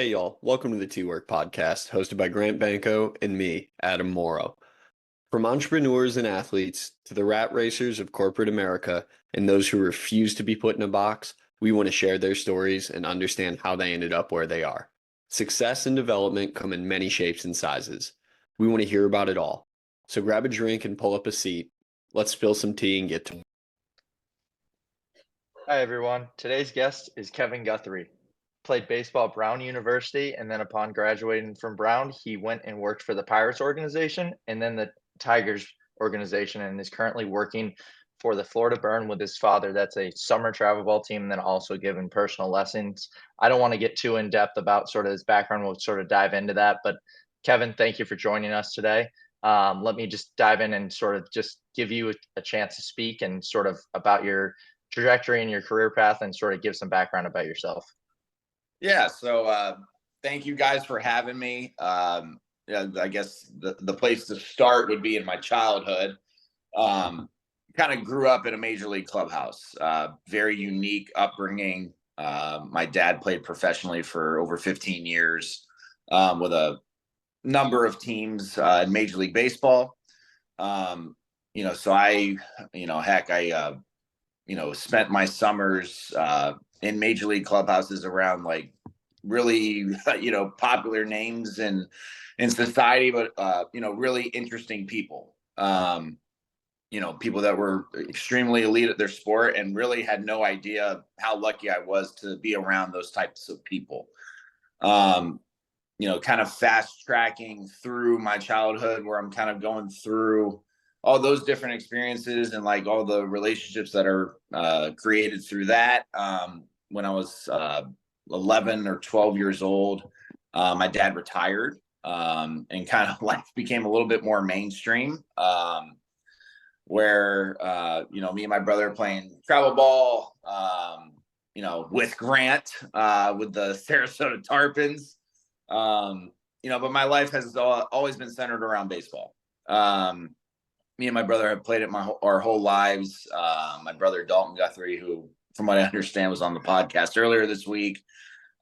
Hey y'all, welcome to the T-Work podcast, hosted by Grant Banko and me, Adam Moreau. From entrepreneurs and athletes to the rat racers of corporate America and those who refuse to be put in a box, we want to share their stories and understand how they ended up where they are. Success and development come in many shapes and sizes. We want to hear about it all. So grab a drink and pull up a seat. Let's spill some tea and get to. Hi, everyone. Today's guest is Kevin Guthrie. Played baseball at Brown University, and then upon graduating from Brown, he went and worked for the Pirates organization and then the Tigers organization, and is currently working for the Florida Burn with his father. That's a summer travel ball team, and then also giving personal lessons. I don't want to get too in depth about sort of his background. We'll sort of dive into that. But Kevin, thank you for joining us today. Let me just dive in and sort of just give you a chance to speak and sort of about your trajectory and your career path and sort of give some background about yourself. Yeah, so thank you guys for having me. Yeah, I guess the place to start would be in my childhood. Kind of grew up in a major league clubhouse. Very unique upbringing. My dad played professionally for over 15 years with a number of teams in Major League Baseball. So I spent my summers in major league clubhouses around like really, popular names in society, but, really interesting people, people that were extremely elite at their sport and really had no idea how lucky I was to be around those types of people. Kind of fast tracking through my childhood where I'm kind of going through all those different experiences and like all the relationships that are created through that. When I was 11 or 12 years old, my dad retired, and kind of life became a little bit more mainstream, where, me and my brother are playing travel ball, with Grant, with the Sarasota Tarpons. But my life has always been centered around baseball. Me and my brother have played it our whole lives. My brother Dalton Guthrie, who, from what I understand, was on the podcast earlier this week,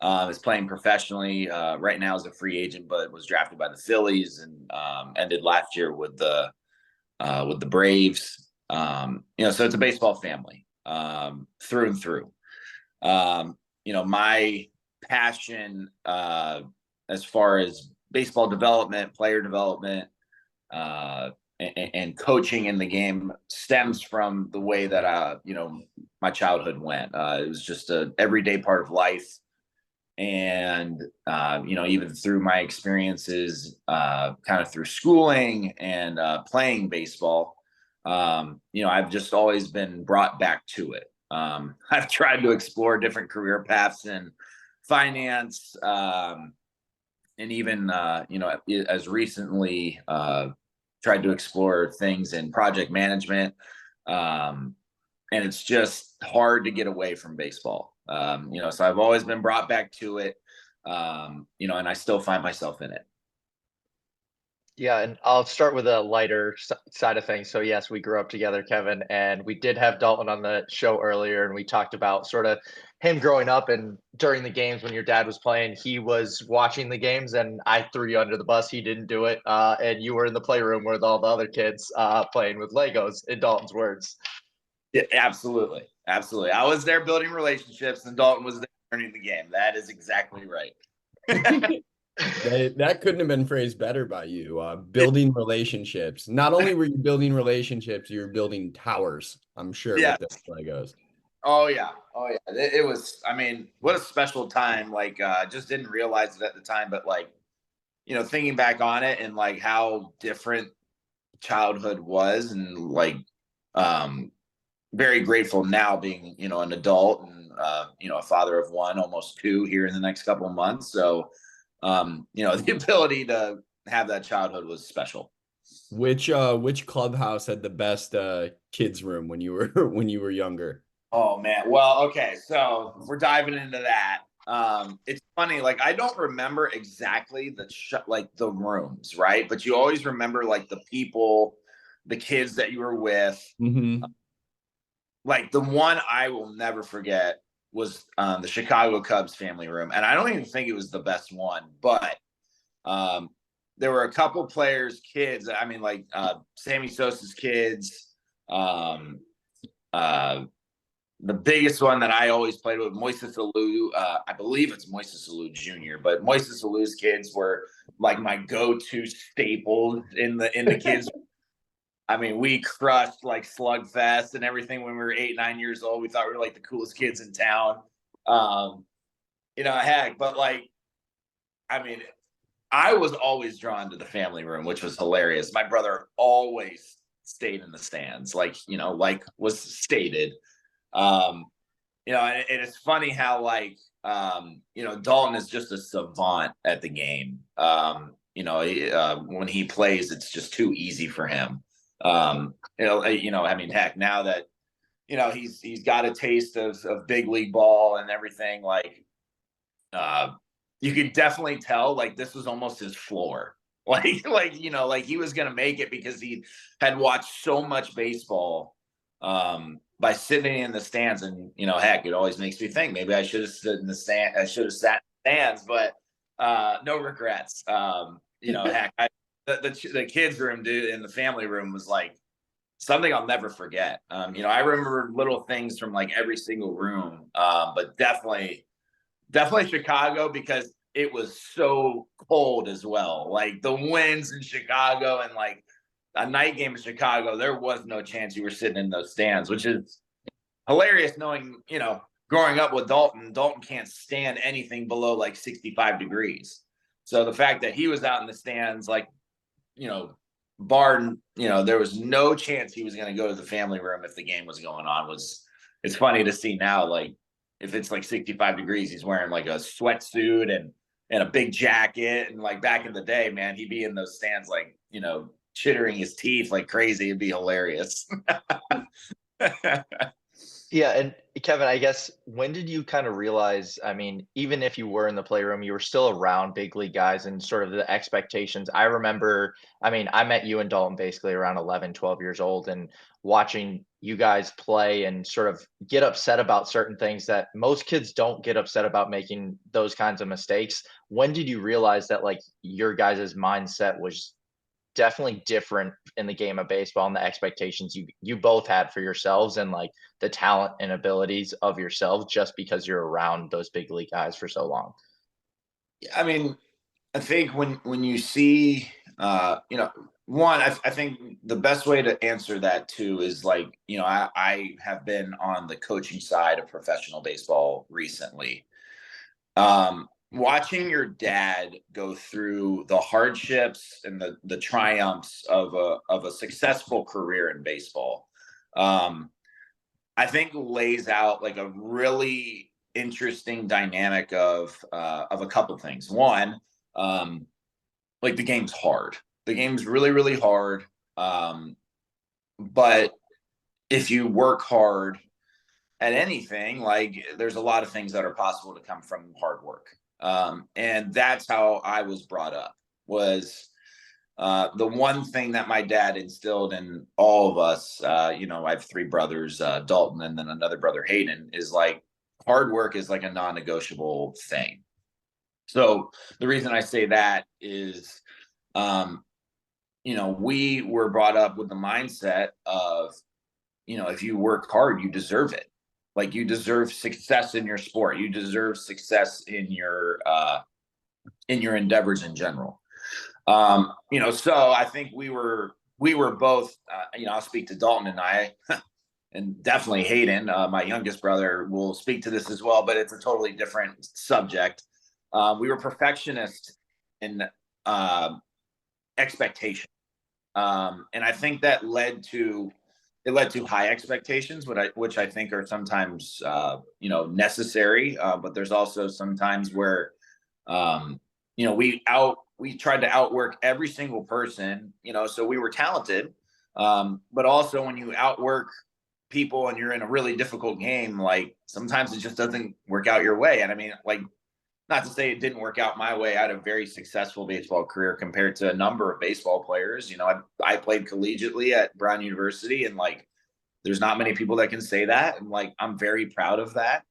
is playing professionally right now as a free agent, but was drafted by the Phillies and ended last year with the Braves. So it's a baseball family through and through. My passion as far as baseball development, player development, and coaching in the game stems from the way that my childhood went. It was just a everyday part of life, and even through my experiences, kind of through schooling and playing baseball, I've just always been brought back to it. I've tried to explore different career paths in finance, and even as recently tried to explore things in project management. And it's just hard to get away from baseball. So I've always been brought back to it, and I still find myself in it. Yeah, and I'll start with a lighter side of things. So yes, we grew up together, Kevin, and we did have Dalton on the show earlier, and we talked about sort of him growing up and during the games when your dad was playing, he was watching the games, and I threw you under the bus. He didn't do it, and you were in the playroom with all the other kids playing with Legos, in Dalton's words. Yeah, absolutely, absolutely. I was there building relationships, and Dalton was there learning the game. That is exactly right. That couldn't have been phrased better by you. Building relationships. Not only were you building relationships, you were building towers, I'm sure, Yeah. with the Legos. Oh yeah. It was. I mean, what a special time. Like, just didn't realize it at the time, but like, thinking back on it and like how different childhood was, and like, very grateful now being, an adult and, a father of one, almost two here in the next couple of months. So, the ability to have that childhood was special. Which clubhouse had the best kids room when you were when you were younger? Oh man. Well, okay. So we're diving into that. It's funny, like I don't remember exactly the rooms, right? But you always remember like the people, the kids that you were with. Mm-hmm. Like the one I will never forget was the Chicago Cubs family room, and I don't even think it was the best one, but there were a couple players, kids. I mean, like Sammy Sosa's kids. The biggest one that I always played with, Moises Alou. I believe it's Moises Alou Jr., but Moises Alou's kids were like my go-to staples in the kids. I mean, we crushed like Slugfest and everything when we were 8, 9 years old. We thought we were like the coolest kids in town. Heck, but like, I mean, I was always drawn to the family room, which was hilarious. My brother always stayed in the stands, like was stated. And it's funny how Dalton is just a savant at the game. When he plays, it's just too easy for him. I mean, heck, now that he's got a taste of big league ball and everything, you could definitely tell like this was almost his floor. Like he was gonna make it because he had watched so much baseball by sitting in the stands. And heck, it always makes me think maybe I should have stood in the stand. I should have sat in the stands, but no regrets. Heck, the kids room, dude, in the family room was like something I'll never forget. I remember little things from like every single room, but definitely Chicago, because it was so cold as well. Like the winds in Chicago, and like a night game in Chicago, there was no chance you were sitting in those stands, which is hilarious knowing, growing up with Dalton can't stand anything below like 65 degrees. So the fact that he was out in the stands, like, there was no chance he was going to go to the family room if the game was going on. It's funny to see now, like, if it's like 65 degrees, he's wearing like a sweatsuit and a big jacket. And like back in the day, man, he'd be in those stands, like, chittering his teeth like crazy. It'd be hilarious. Yeah. And Kevin, I guess, when did you kind of realize, I mean, even if you were in the playroom, you were still around big league guys and sort of the expectations? I remember, I mean, I met you and Dalton basically around 11, 12 years old, and watching you guys play and sort of get upset about certain things that most kids don't get upset about, making those kinds of mistakes. When did you realize that like your guys' mindset was definitely different in the game of baseball, and the expectations you both had for yourselves, and like the talent and abilities of yourselves, just because you're around those big league guys for so long? I mean, I think when you see, one, I think the best way to answer that too is like, I have been on the coaching side of professional baseball recently. Watching your dad go through the hardships and the triumphs of a successful career in baseball, I think lays out like a really interesting dynamic of a couple things. One, like the game's hard. The game's really, really hard. But if you work hard at anything, like there's a lot of things that are possible to come from hard work. And that's how I was brought up, was the one thing that my dad instilled in all of us. I have 3 brothers, Dalton, and then another brother, Hayden, is like hard work is like a non-negotiable thing. So the reason I say that is, we were brought up with the mindset of, if you work hard, you deserve it. Like you deserve success in your sport. You deserve success in your endeavors in general. So I think we were both, I'll speak to Dalton and I, and definitely Hayden, my youngest brother, will speak to this as well, but it's a totally different subject. We were perfectionists in expectation. And I think that led to high expectations, which I think are sometimes, necessary. But there's also some times where, we tried to outwork every single person, so we were talented. But also when you outwork people and you're in a really difficult game, like sometimes it just doesn't work out your way. And I mean, like, not to say it didn't work out my way. I had a very successful baseball career compared to a number of baseball players. I played collegiately at Brown University, and like, there's not many people that can say that. And like, I'm very proud of that.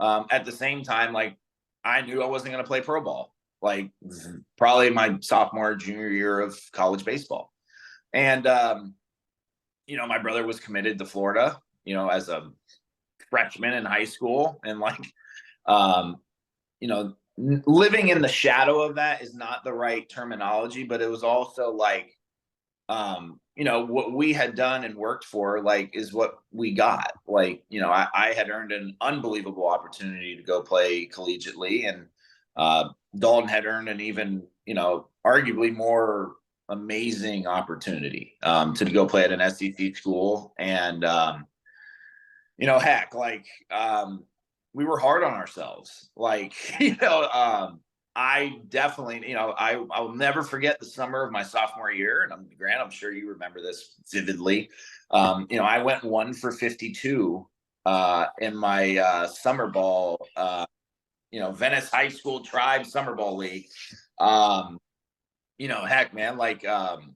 At the same time, like, I knew I wasn't going to play pro ball, like probably my sophomore, junior year of college baseball. And, my brother was committed to Florida, as a freshman in high school. And like, um, living in the shadow of that is not the right terminology, but it was also like, what we had done and worked for, like, is what we got. Like, I had earned an unbelievable opportunity to go play collegiately, and Dalton had earned an even, arguably more amazing opportunity to go play at an SEC school. And, heck, like, we were hard on ourselves. Like, I definitely, I'll never forget the summer of my sophomore year. And Grant, I'm sure you remember this vividly. I went 1 for 52 in my summer ball, Venice High School Tribe Summer Ball League. Heck, man, like, and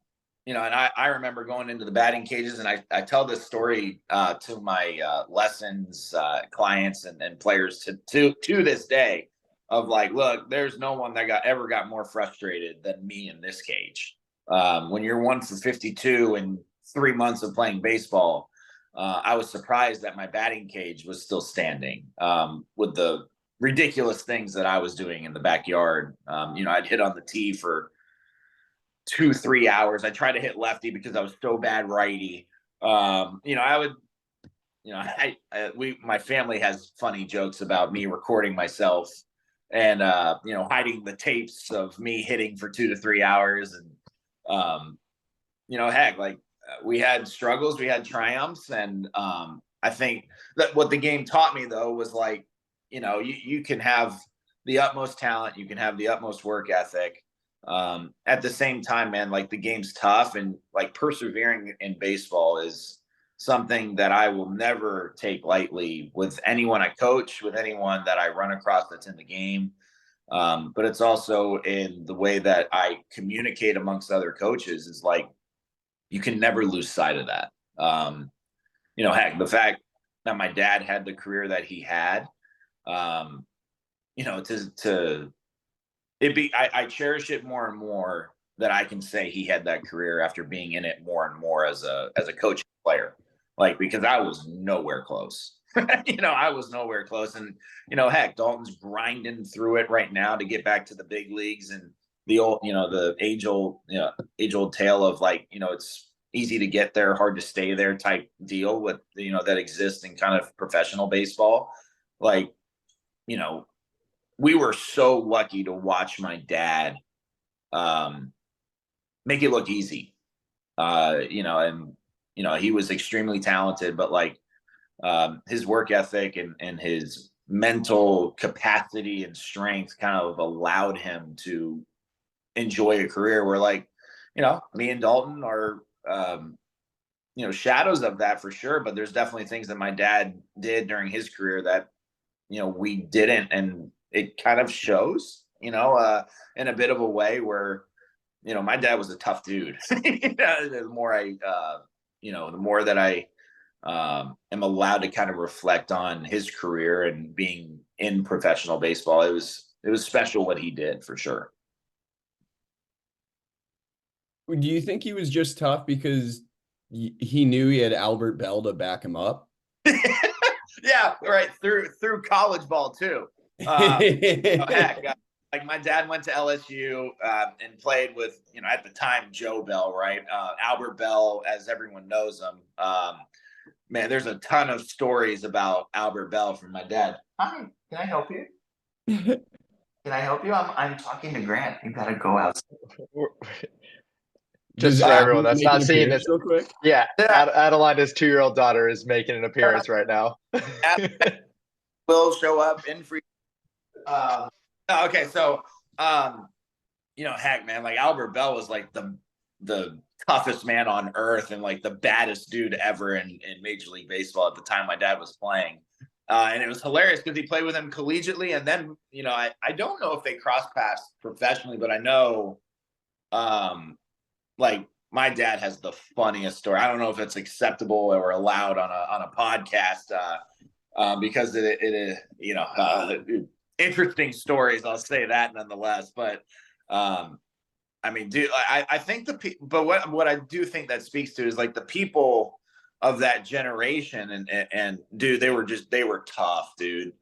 I remember going into the batting cages, and I tell this story to my lessons clients and players to this day, of like, look, there's no one that ever got more frustrated than me in this cage. When you're 1 for 52 in 3 months of playing baseball, I was surprised that my batting cage was still standing with the ridiculous things that I was doing in the backyard. I'd hit on the tee for 2-3 hours. I tried to hit lefty because I was so bad righty. I would, my family has funny jokes about me recording myself and, hiding the tapes of me hitting for 2 to 3 hours. And, heck, like, we had struggles, we had triumphs. And I think that what the game taught me, though, was like, you can have the utmost talent, you can have the utmost work ethic. At the same time, man, like, the game's tough, and like, persevering in baseball is something that I will never take lightly with anyone I coach, with anyone that I run across that's in the game. But it's also in the way that I communicate amongst other coaches, is like, you can never lose sight of that. Heck, the fact that my dad had the career that he had, I cherish it more and more that I can say he had that career after being in it more and more as a coach player, like, because I was nowhere close. I was nowhere close. And, heck, Dalton's grinding through it right now to get back to the big leagues. And the old, the age old tale of, like, it's easy to get there, hard to stay there type deal with, that exists in kind of professional baseball. Like, we were so lucky to watch my dad make it look easy. He was extremely talented, but like, his work ethic and his mental capacity and strength kind of allowed him to enjoy a career where, like, me and Dalton are, shadows of that for sure. But there's definitely things that my dad did during his career that, we didn't. And it kind of shows, in a bit of a way where, my dad was a tough dude. The more that I am allowed to kind of reflect on his career and being in professional baseball, it was special what he did, for sure. Do you think he was just tough because he knew he had Albert Bell to back him up? Yeah, right. Through college ball too. Heck, like, my dad went to LSU and played with, at the time, Joe Bell, right? Albert Bell, as everyone knows him. Man, there's a ton of stories about Albert Bell from my dad. Hi, can I help you? Can I help you? I'm talking to Grant. You gotta go outside. Just for everyone that's not seeing this, real quick. yeah, Adelina's 2-year-old daughter is making an appearance right now. Will show up in free. Okay, so heck, man, like, Albert Bell was like the toughest man on earth and like the baddest dude ever in Major League Baseball at the time my dad was playing. And it was hilarious because he played with him collegiately, and then, I don't know if they crossed paths professionally, but I know, like, my dad has the funniest story. I don't know if it's acceptable or allowed on a podcast. because interesting stories. I'll say that nonetheless. But I mean, dude, I think but what I do think that speaks to is like the people of that generation, and dude, they were tough, dude.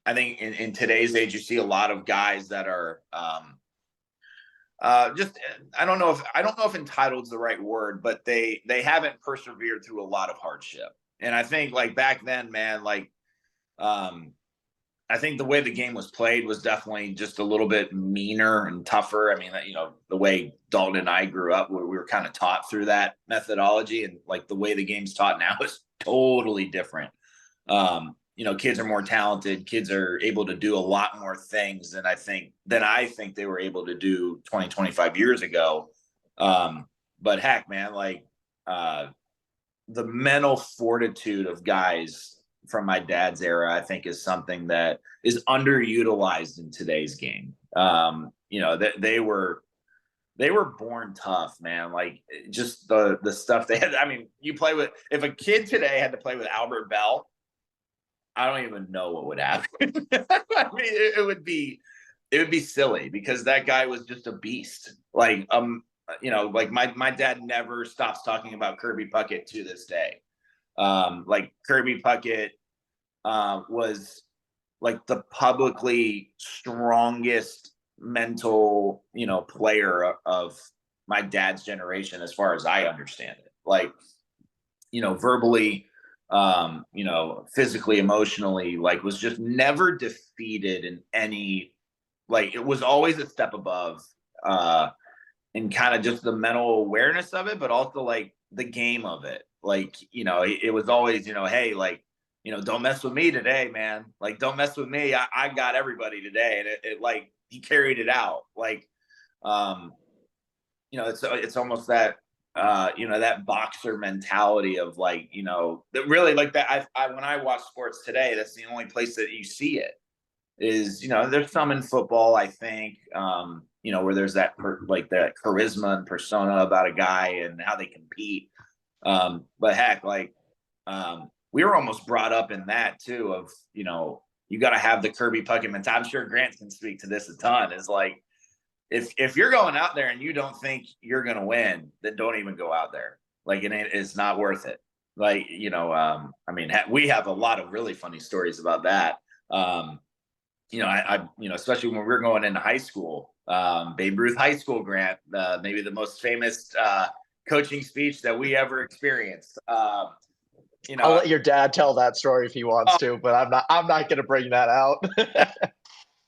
I think in today's age, you see a lot of guys that are just I don't know if entitled is the right word, but they haven't persevered through a lot of hardship. And I think like back then, man, like I think the way the game was played was definitely just a little bit meaner and tougher. I mean, the way Dalton and I grew up, where we were kind of taught through that methodology, and like the way the game's taught now is totally different. Kids are more talented. Kids are able to do a lot more things than I think they were able to do 20, 25 years ago. But heck, man, like the mental fortitude of guys from my dad's era, I think, is something that is underutilized in today's game. They were born tough, man. Like just the stuff they had. I mean, if a kid today had to play with Albert Bell, I don't even know what would happen. I mean, it would be silly, because that guy was just a beast. Like, like my dad never stops talking about Kirby Puckett to this day. Like Kirby Puckett was like the publicly strongest mental, player of my dad's generation, as far as I understand it. Like, verbally, physically, emotionally, like was just never defeated in any, like it was always a step above, and kind of just the mental awareness of it, but also like the game of it. Like, it was always, hey, like, don't mess with me today, man. Like, don't mess with me. I got everybody today. And it like, he carried it out. Like, it's almost that, that boxer mentality of like, that really like that. When I watch sports today, that's the only place that you see it is, there's some in football, I think, where there's that that charisma and persona about a guy and how they compete. But heck, like, we were almost brought up in that too, of, you got to have the Kirby Puckett mentality. I'm sure Grant can speak to this a ton, is like, if you're going out there and you don't think you're going to win, then don't even go out there. Like, it's not worth it. Like, I mean, we have a lot of really funny stories about that. Especially when we were going into high school, Babe Ruth High School, Grant, maybe the most famous coaching speech that we ever experienced. I'll let your dad tell that story if he wants to, but I'm not going to bring that out.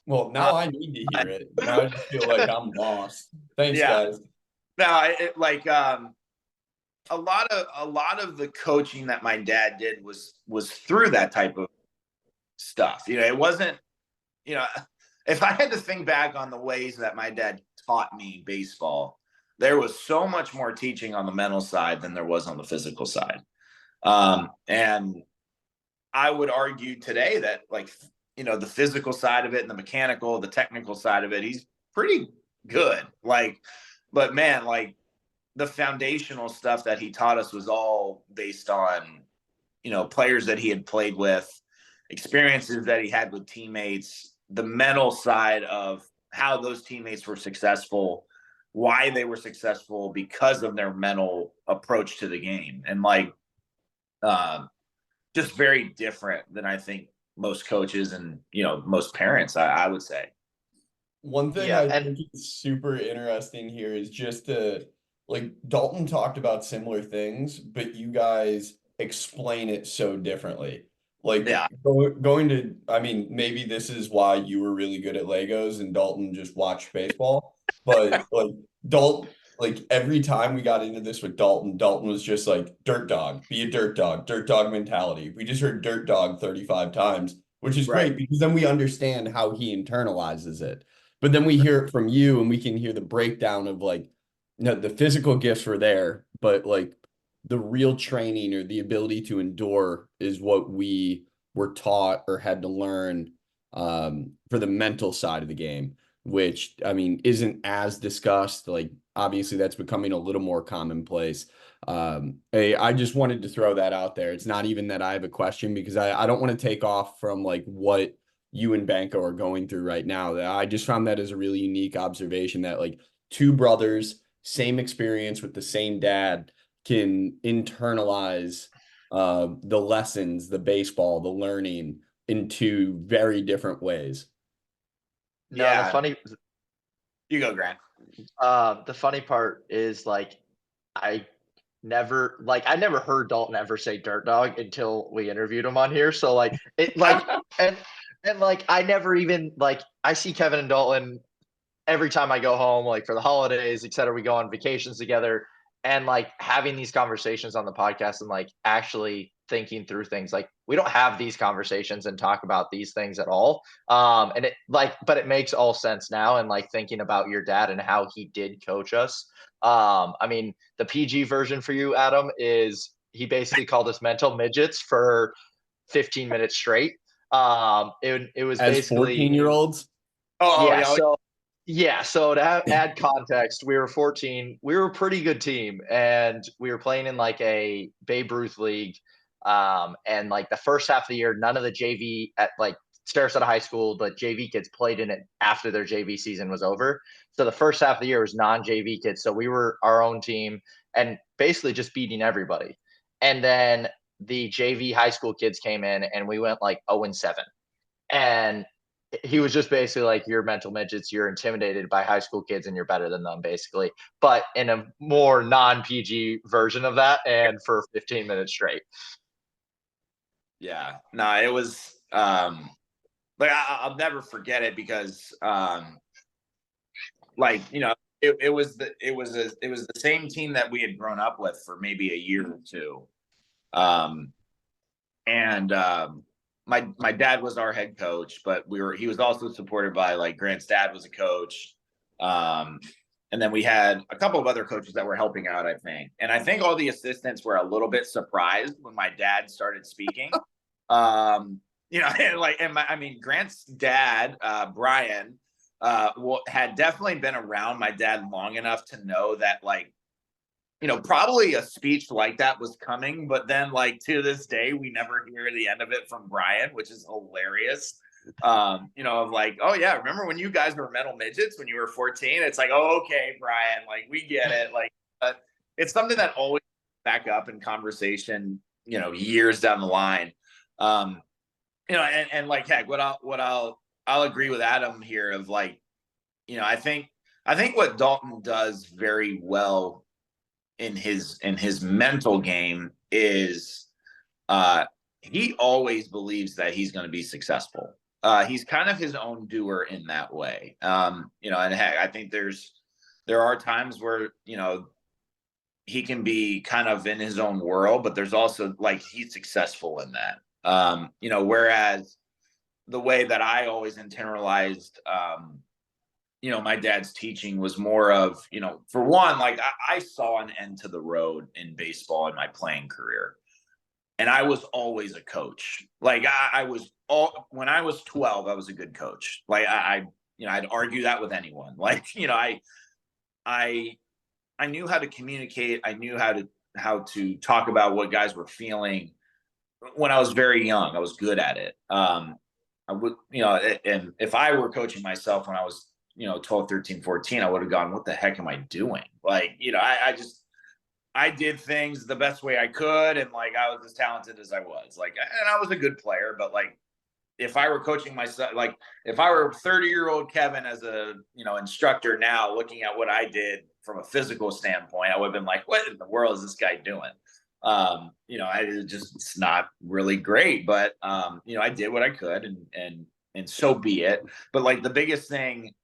Well, now I need to hear it. Now I just feel like I'm lost. Thanks, guys. No, a lot of the coaching that my dad did was through that type of stuff. It wasn't, if I had to think back on the ways that my dad taught me baseball, there was so much more teaching on the mental side than there was on the physical side. And I would argue today that, like, the physical side of it and the mechanical, the technical side of it, he's pretty good. Like, but man, like the foundational stuff that he taught us was all based on, players that he had played with, experiences that he had with teammates, the mental side of how those teammates were successful, why they were successful because of their mental approach to the game. And like, just very different than I think most coaches and, most parents, I would say. One thing I think is super interesting here is just like Dalton talked about similar things, but you guys explain it so differently. Like going to, I mean, maybe this is why you were really good at Legos and Dalton just watched baseball, but like Dalton, like every time we got into this with Dalton was just like, dirt dog, be a dirt dog mentality. We just heard dirt dog 35 times, which is great because then we understand how he internalizes it. But then we hear it from you and we can hear the breakdown of like, the physical gifts were there, but like the real training or the ability to endure is what we were taught or had to learn for the mental side of the game. which I mean isn't as discussed. Like obviously that's becoming a little more commonplace. I just wanted to throw that out there. It's not even that I have a question because I don't want to take off from like what you and Banko are going through right now. I just found that as a really unique observation that like two brothers, same experience with the same dad, can internalize the lessons, the baseball, the learning in two very different ways. No, Yeah, you go, Grant. the funny part is like I I never heard Dalton ever say dirt dog until we interviewed him on here. So like it like and like I never even like I see Kevin and Dalton every time I go home, like for the holidays, et cetera. We go on vacations together, and like having these conversations on the podcast and like actually thinking through things. Like we don't have these conversations and talk about these things at all. And it like, but it makes all sense now. And like thinking about your dad and how he did coach us. I mean, the PG version for you, Adam, is he basically called us mental midgets for 15 minutes straight. It was As basically 14-year-olds? Oh, yeah. yeah. So to add context, we were 14. We were a pretty good team, and we were playing in like a Babe Ruth league. And like the first half of the year, none of the JV at like Sarasota High School, the JV kids played in it after their JV season was over. So the first half of the year was non-JV kids. So we were our own team and basically just beating everybody. And then the JV high school kids came in, and we went like 0-7. And he was just basically like, you're mental midgets, you're intimidated by high school kids and you're better than them, basically, but in a more non-PG version of that, and for 15 minutes straight. Yeah, no, it was like I'll never forget it because like it was the same team that we had grown up with for maybe a year or two. And my dad was our head coach, but he was also supported by like Grant's dad was a coach. And then we had a couple of other coaches that were helping out, I think. And I think all the assistants were a little bit surprised when my dad started speaking. I mean, Grant's dad, Brian, had definitely been around my dad long enough to know that like, probably a speech like that was coming, but then like to this day, we never hear the end of it from Brian, which is hilarious. Of like, oh yeah, remember when you guys were mental midgets when you were 14? It's like, oh, okay, Brian, like we get it. Like, but it's something that always back up in conversation, years down the line. And like heck, I'll agree with Adam here of like, I think what Dalton does very well in his mental game is he always believes that he's going to be successful. He's kind of his own doer in that way. And heck, I think there are times where, he can be kind of in his own world, but there's also like he's successful in that. Whereas the way that I always internalized my dad's teaching was more of, for one, like I saw an end to the road in baseball in my playing career. And I was always a coach. Like when I was 12, I was a good coach. Like I'd argue that with anyone. Like, I knew how to communicate. I knew how to talk about what guys were feeling when I was very young. I was good at it. I would, and if I were coaching myself when I was 12, 13, 14, I would have gone, what the heck am I doing? Like, I did things the best way I could. And like, I was as talented as I was, like, and I was a good player, but like, if I were coaching myself, like if I were 30-year-old Kevin as a, instructor now looking at what I did from a physical standpoint, I would have been like, what in the world is this guy doing? It's not really great, but, I did what I could and so be it. But like the biggest thing,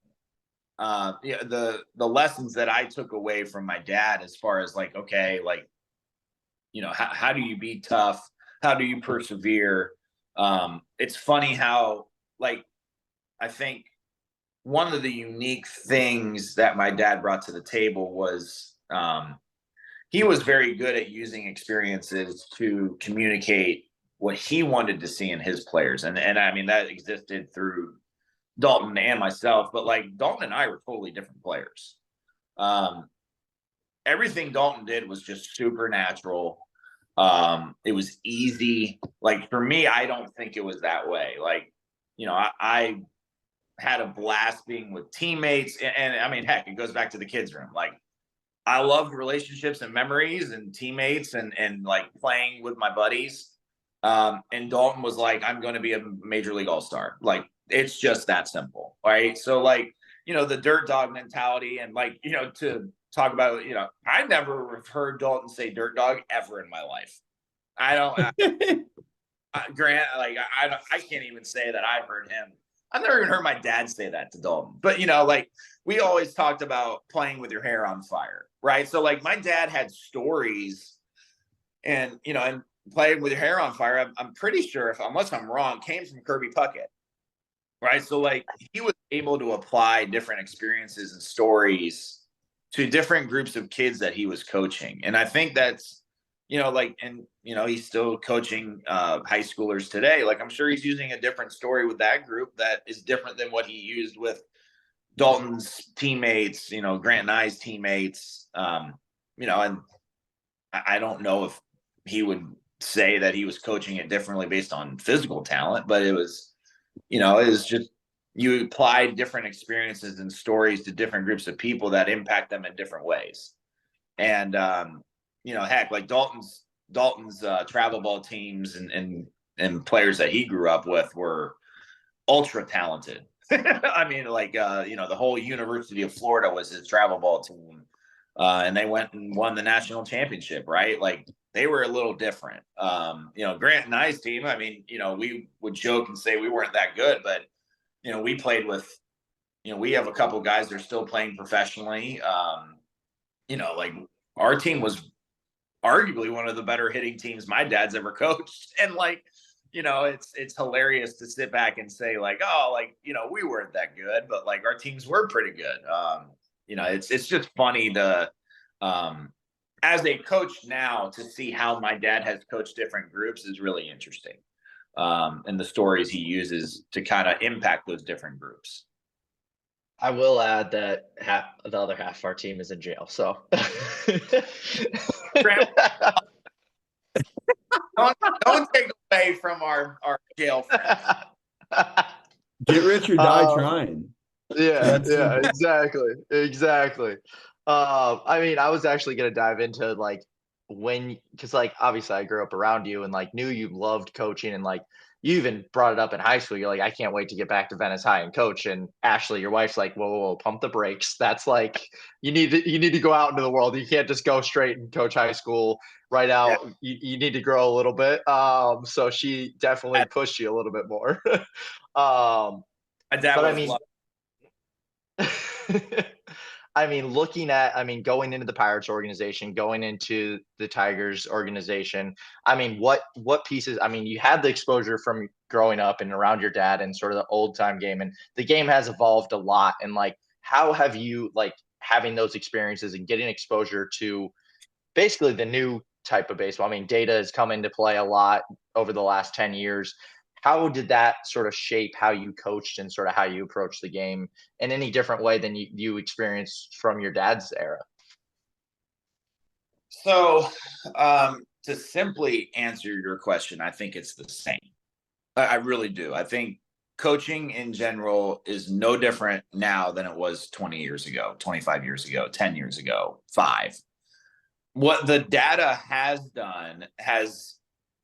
the lessons that I took away from my dad as far as like, okay, like, how do you be tough? How do you persevere? It's funny how, like, I think one of the unique things that my dad brought to the table was, he was very good at using experiences to communicate what he wanted to see in his players. And I mean, that existed through Dalton and myself, but like Dalton and I were totally different players. Everything Dalton did was just supernatural. It was easy. Like for me, I don't think it was that way. Like, I had a blast being with teammates. And I mean, heck, it goes back to the kids' room. Like, I love relationships and memories and teammates and like playing with my buddies. And Dalton was like, I'm going to be a major league all-star. Like, it's just that simple. Right. So like, the dirt dog mentality and like, to talk about, I never heard Dalton say dirt dog ever in my life. I don't, Grant, like I can't even say that I've heard him. I've never even heard my dad say that to Dalton. But like we always talked about playing with your hair on fire, right? So like my dad had stories, and and playing with your hair on fire. I'm pretty sure, unless I'm wrong, came from Kirby Puckett, right? So like he was able to apply different experiences and stories to different groups of kids that he was coaching, and I think that's like, and he's still coaching high schoolers today. Like I'm sure he's using a different story with that group that is different than what he used with Dalton's teammates, Grant and I's teammates. And I don't know if he would say that he was coaching it differently based on physical talent, but it was just you applied different experiences and stories to different groups of people that impact them in different ways. And heck, like Dalton's travel ball teams and players that he grew up with were ultra talented. I mean, like the whole University of Florida was his travel ball team, and they went and won the national championship, right? Like they were a little different. Grant and I's team. I mean, we would joke and say we weren't that good, but we played with. We have a couple guys that are still playing professionally. Like our team was arguably one of the better hitting teams my dad's ever coached. And like, it's hilarious to sit back and say like, oh, like, we weren't that good, but like our teams were pretty good. It's just funny to, as a coach now, to see how my dad has coached different groups is really interesting. And the stories he uses to kind of impact those different groups. I will add that the other half of our team is in jail. So don't take away from our jail friends. Get rich or die trying. Yeah, exactly. I mean, I was actually gonna dive into like because like obviously I grew up around you and like knew you loved coaching, and like you even brought it up in high school. You're like, I can't wait to get back to Venice High and coach. And Ashley, your wife's like, whoa, pump the brakes. That's like you need to go out into the world. You can't just go straight and coach high school right out. Yeah. You need to grow a little bit. So she definitely pushed you a little bit more. My dad but was I mean, going into the Pirates organization, going into the Tigers organization, I mean, what pieces, I mean, you had the exposure from growing up and around your dad and sort of the old time game, and the game has evolved a lot. And like, how have you, like, having those experiences and getting exposure to basically the new type of baseball? I mean, data has come into play a lot over the last 10 years. How did that sort of shape how you coached and sort of how you approach the game in any different way than you experienced from your dad's era? So, to simply answer your question, I think it's the same. I really do. I think coaching in general is no different now than it was 20 years ago, 25 years ago, 10 years ago, 5. What the data has done has,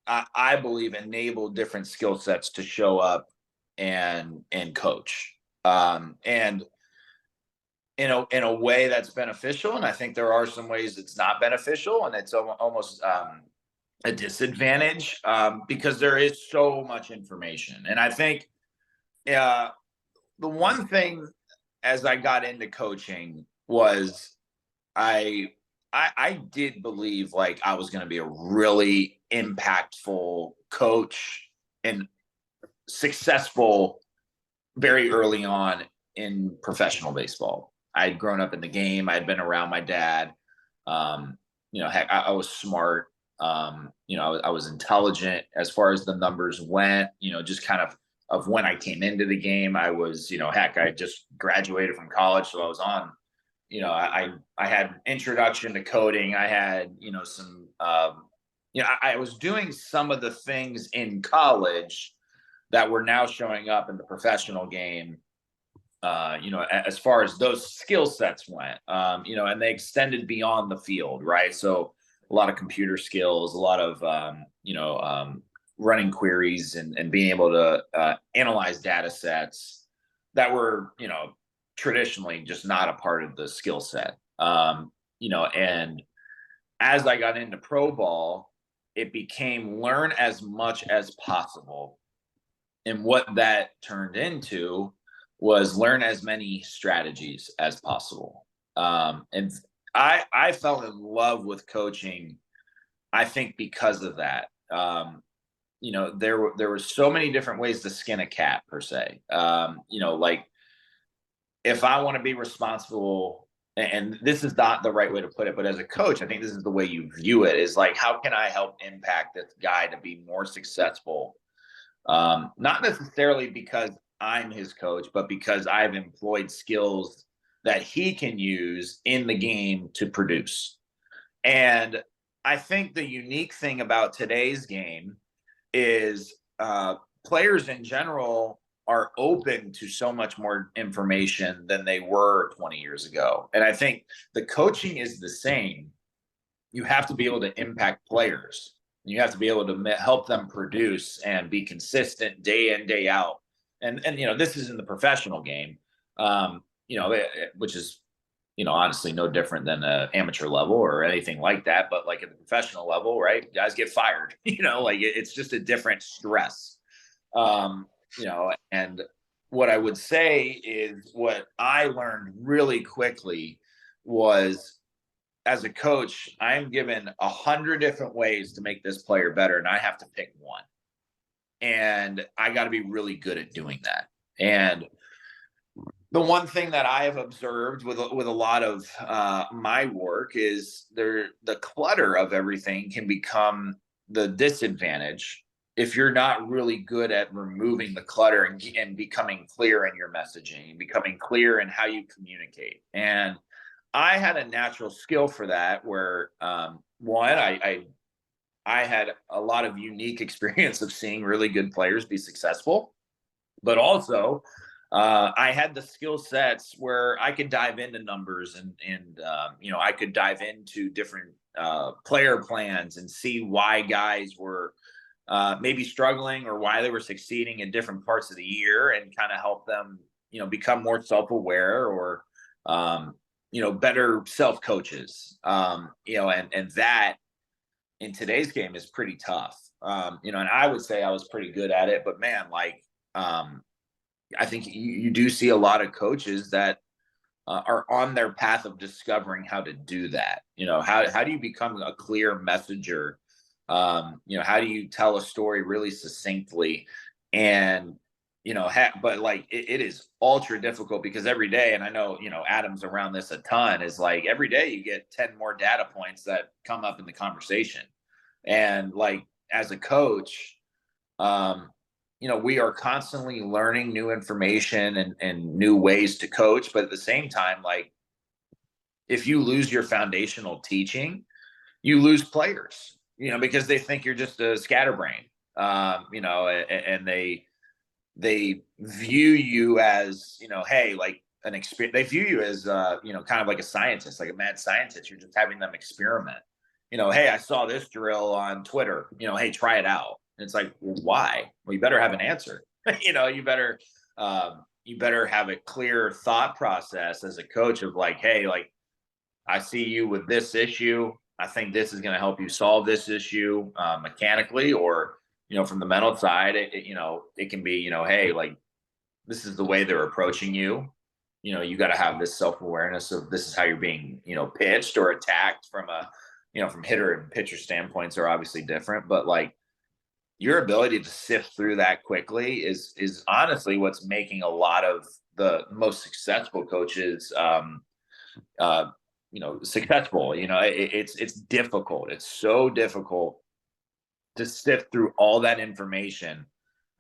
I believe, enabled different skill sets to show up and coach, and in a way that's beneficial. And I think there are some ways it's not beneficial, and it's almost a disadvantage, because there is so much information. And I think the one thing as I got into coaching was I did believe like I was going to be a really impactful coach and successful very early on in professional baseball. I'd grown up in the game. I'd been around my dad. Heck, I was smart. I was intelligent as far as the numbers went, just kind of of when I came into the game. I was, heck, I just graduated from college, so I was on, I had introduction to coding. I had, some, I was doing some of the things in college that were now showing up in the professional game. As far as those skill sets went, and they extended beyond the field, right? So a lot of computer skills, a lot of, running queries and being able to analyze data sets that were, traditionally just not a part of the skill set. And as I got into pro ball, it became learn as much as possible. And what that turned into was learn as many strategies as possible. And I fell in love with coaching, I think, because of that. There were so many different ways to skin a cat, per se. Like, if I want to be responsible, and this is not the right way to put it, but as a coach, I think this is the way you view it, is like, how can I help impact this guy to be more successful? Not necessarily because I'm his coach, but because I've employed skills that he can use in the game to produce. And I think the unique thing about today's game is players in general are open to so much more information than they were 20 years ago. And I think the coaching is the same. You have to be able to impact players. You have to be able to help them produce and be consistent day in, day out. And this is in the professional game, which is, honestly no different than an amateur level or anything like that. But like at the professional level, right, guys get fired, it's just a different stress. And what I would say is what I learned really quickly was, as a coach, I'm given 100 different ways to make this player better, and I have to pick one. And I got to be really good at doing that. And the one thing that I have observed with a lot of my work is the clutter of everything can become the disadvantage if you're not really good at removing the clutter and becoming clear in your messaging, becoming clear in how you communicate. And I had a natural skill for that, where one, I had a lot of unique experience of seeing really good players be successful, but also I had the skill sets where I could dive into numbers and I could dive into different player plans and see why guys were maybe struggling or why they were succeeding in different parts of the year, and kind of help them, become more self-aware or better self-coaches, and that in today's game is pretty tough. And I would say I was pretty good at it, but man, like, I think you do see a lot of coaches that are on their path of discovering how to do that. How do you become a clear messenger? How do you tell a story really succinctly? And but like it is ultra difficult, because every day, and I know, Adam's around this a ton, is like every day you get 10 more data points that come up in the conversation. And like, as a coach, we are constantly learning new information and new ways to coach. But at the same time, like, if you lose your foundational teaching, you lose players, because they think you're just a scatterbrain, and they view you as, hey, like an experience. They view you as, kind of like a scientist, like a mad scientist. You're just having them experiment. Hey, I saw this drill on Twitter. Hey, try it out. And it's like, well, why? Well, you better have an answer. You better have a clear thought process as a coach of like, hey, like, I see you with this issue. I think this is going to help you solve this issue mechanically, or from the mental side. It can be, hey, like, this is the way they're approaching you. You got to have this self-awareness of this is how you're being, pitched or attacked from from hitter and pitcher standpoints are obviously different, but like, your ability to sift through that quickly is honestly what's making a lot of the most successful coaches successful. It's difficult. It's so difficult to sift through all that information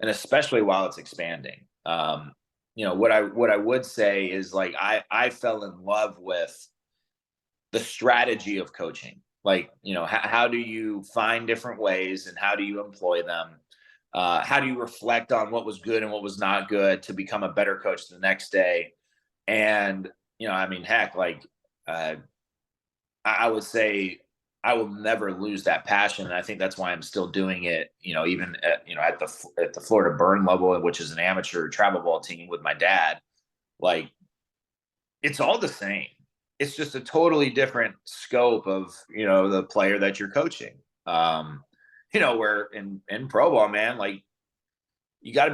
and especially while it's expanding. What I would say is like I fell in love with the strategy of coaching. Like, how do you find different ways and how do you employ them? How do you reflect on what was good and what was not good to become a better coach the next day? And, I mean, heck, like, I would say I will never lose that passion. And I think that's why I'm still doing it, even at the Florida Burn level, which is an amateur travel ball team with my dad. Like, it's all the same. It's just a totally different scope of, the player that you're coaching. Where in pro ball, man, like you got to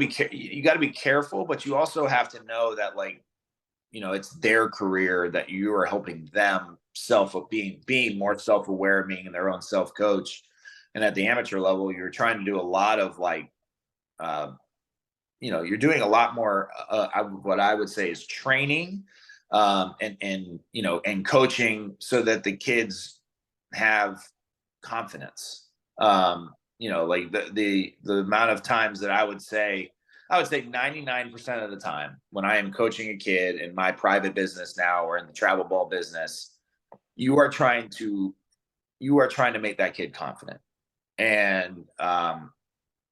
be careful, but you also have to know that, like, it's their career, that you are helping them being more self-aware, being their own self-coach. And at the amateur level, you're trying to do a lot of like, you're doing a lot more, what I would say is training, and coaching so that the kids have confidence. Like the amount of times that I would say 99% of the time when I am coaching a kid in my private business now or in the travel ball business, you are trying to make that kid confident. And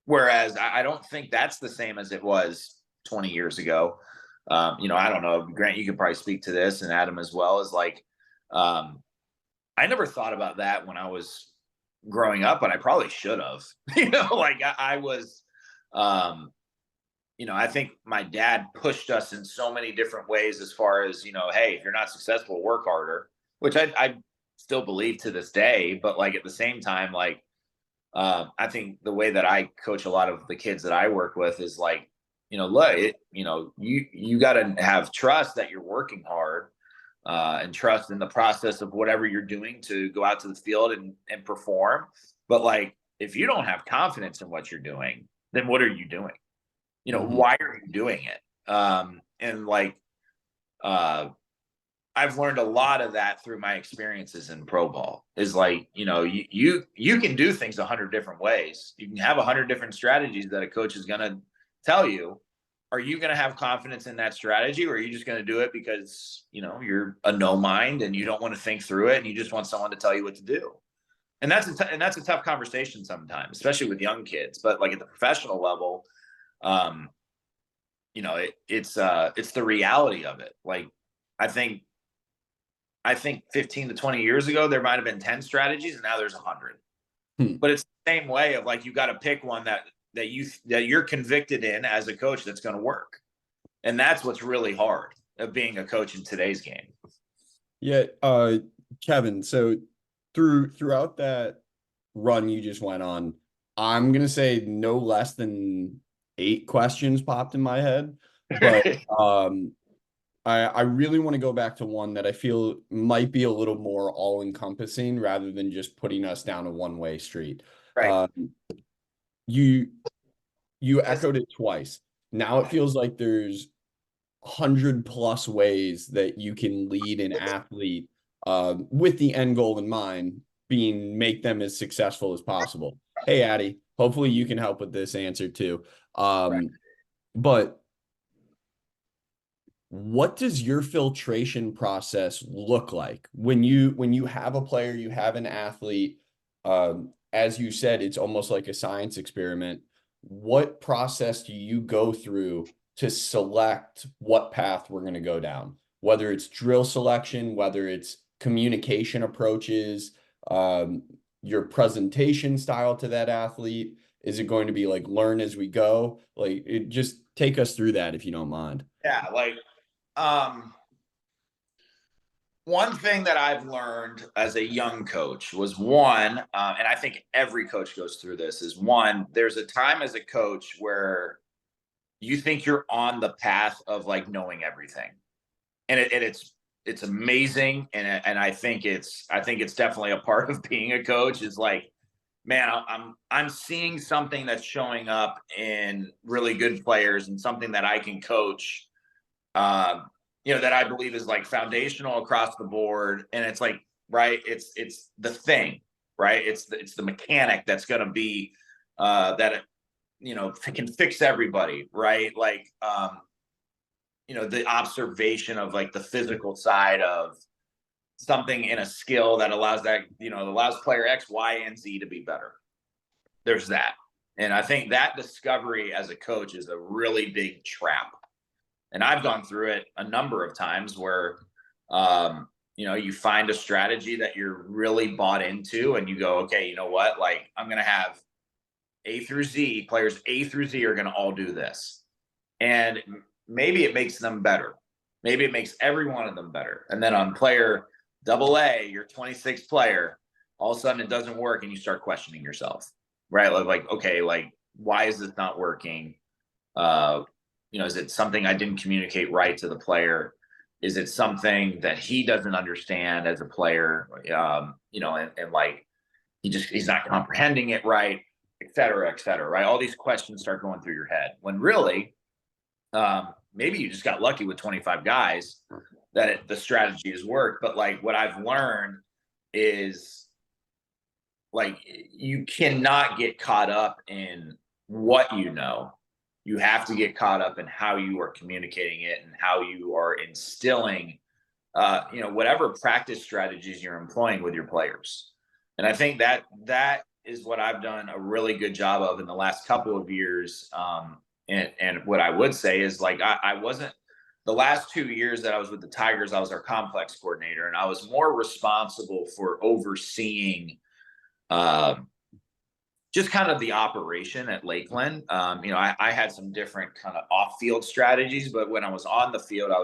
whereas I don't think that's the same as it was 20 years ago. I don't know, Grant, you could probably speak to this, and Adam as well, is like, I never thought about that when I was growing up, but I probably should have. Like I was, I think my dad pushed us in so many different ways as far as, hey, if you're not successful, work harder, which I still believe to this day. But like at the same time, like, I think the way that I coach a lot of the kids that I work with is like, you got to have trust that you're working hard, and trust in the process of whatever you're doing to go out to the field and perform. But like, if you don't have confidence in what you're doing, then what are you doing? Why are you doing it? And like, I've learned a lot of that through my experiences in pro ball. Is like, you can do things 100 different ways. You can have 100 different strategies that a coach is going to tell you. Are you going to have confidence in that strategy, or are you just going to do it because, you're a no mind and you don't want to think through it and you just want someone to tell you what to do? And that's a tough conversation sometimes, especially with young kids. But like at the professional level, it's the reality of it. Like, I think 15 to 20 years ago, there might've been 10 strategies and now there's 100. But it's the same way of like, you got to pick one that you're convicted in as a coach that's going to work. And that's what's really hard of being a coach in today's game. Yeah. Kevin, so throughout that run you just went on, I'm going to say no less than 8 questions popped in my head, but, I really want to go back to one that I feel might be a little more all-encompassing rather than just putting us down a one-way street. Right. You echoed it twice. Now it feels like there's 100+ ways that you can lead an athlete, with the end goal in mind being make them as successful as possible. Hey, Addy, hopefully you can help with this answer too. Right. But what does your filtration process look like when you have a player, you have an athlete? As you said, it's almost like a science experiment. What process do you go through to select what path we're going to go down? Whether it's drill selection, whether it's communication approaches, your presentation style to that athlete. Is it going to be like learn as we go? Like, just take us through that if you don't mind. Yeah. Like, one thing that I've learned as a young coach was and I think every coach goes through this, is there's a time as a coach where you think you're on the path of like knowing everything. And it's amazing. And I think it's definitely a part of being a coach, is like, man, I'm seeing something that's showing up in really good players and something that I can coach, that I believe is like foundational across the board. And it's like, right, it's the thing, right? It's the mechanic that's going to be, that can fix everybody, right? Like, the observation of like the physical side of something in a skill that allows player X, Y, and Z to be better. There's that. And I think that discovery as a coach is a really big trap. And I've gone through it a number of times where, you find a strategy that you're really bought into and you go, okay, you know what? Like, I'm going to have A through Z, players A through Z are going to all do this. And maybe it makes them better. Maybe it makes every one of them better. And then on player AA, your 26th player, all of a sudden it doesn't work and you start questioning yourself, right? Like, okay, like, why is this not working? Is it something I didn't communicate right to the player? Is it something that he doesn't understand as a player? And like, he's not comprehending it right, et cetera, right? All these questions start going through your head when really, maybe you just got lucky with 25 guys that the strategy has worked. But like, what I've learned is like, you cannot get caught up in what you know. You have to get caught up in how you are communicating it and how you are instilling, whatever practice strategies you're employing with your players. And I think that is what I've done a really good job of in the last couple of years. And what I would say is like, I wasn't, the last 2 years that I was with the Tigers, I was our complex coordinator, and I was more responsible for overseeing just kind of the operation at Lakeland. I had some different kind of off-field strategies, but when I was on the field, I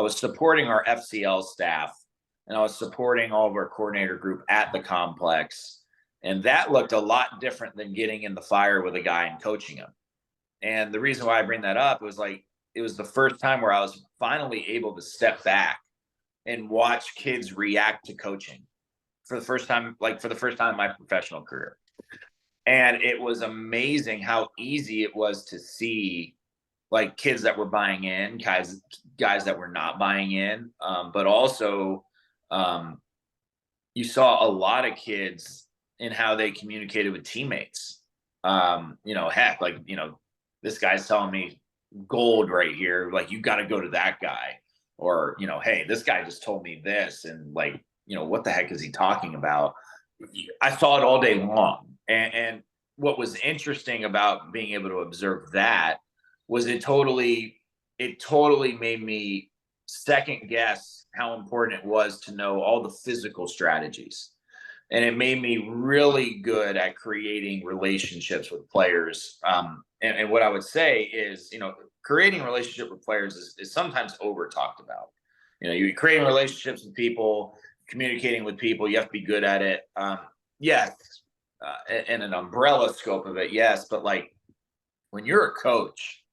was supporting our FCL staff and I was supporting all of our coordinator group at the complex. And that looked a lot different than getting in the fire with a guy and coaching him. And the reason why I bring that up was like, it was the first time where I was finally able to step back and watch kids react to coaching for the first time in my professional career. And it was amazing how easy it was to see like kids that were buying in, guys that were not buying in. But also you saw a lot of kids in how they communicated with teammates. This guy's telling me gold right here. Like, you got to go to that guy. Or, hey, this guy just told me this. And like, what the heck is he talking about? I saw it all day long. And what was interesting about being able to observe that was it totally made me second guess how important it was to know all the physical strategies. And it made me really good at creating relationships with players. And what I would say is, creating relationship with players is sometimes over talked about. You're creating relationships with people, communicating with people, you have to be good at it. Yes. In an umbrella scope of it, yes. But like, when you're a coach,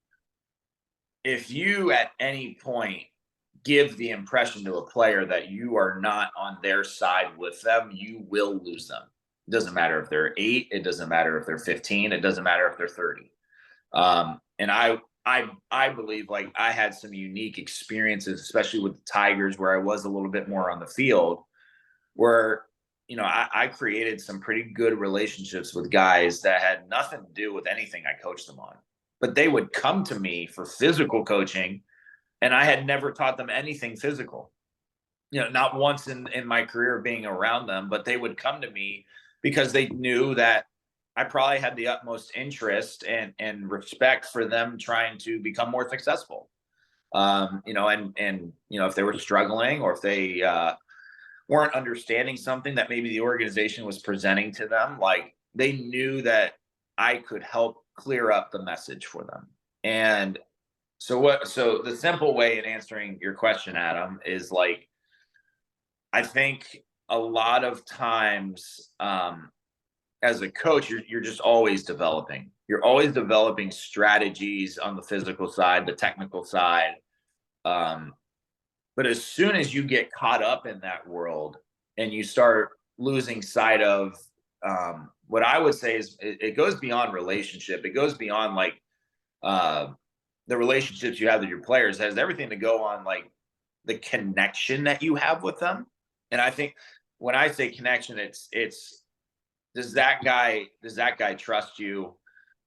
if you at any point give the impression to a player that you are not on their side with them, you will lose them. It doesn't matter if they're 8, it doesn't matter if they're 15, it doesn't matter if they're 30. And I believe like I had some unique experiences, especially with the Tigers, where I was a little bit more on the field, where I created some pretty good relationships with guys that had nothing to do with anything I coached them on. But they would come to me for physical coaching, and I had never taught them anything physical. Not once in my career being around them, but they would come to me because they knew that I probably had the utmost interest and respect for them trying to become more successful. If they were struggling or if they weren't understanding something that maybe the organization was presenting to them, like, they knew that I could help clear up the message for them. And so the simple way in answering your question, Adam, is like, I think a lot of times, as a coach, you're just always developing. You're always developing strategies on the physical side, the technical side. But as soon as you get caught up in that world and you start losing sight of what I would say is it goes beyond relationship. It goes beyond like the relationships you have with your players. It has everything to go on like the connection that you have with them. And I think when I say connection, it's does that guy trust you?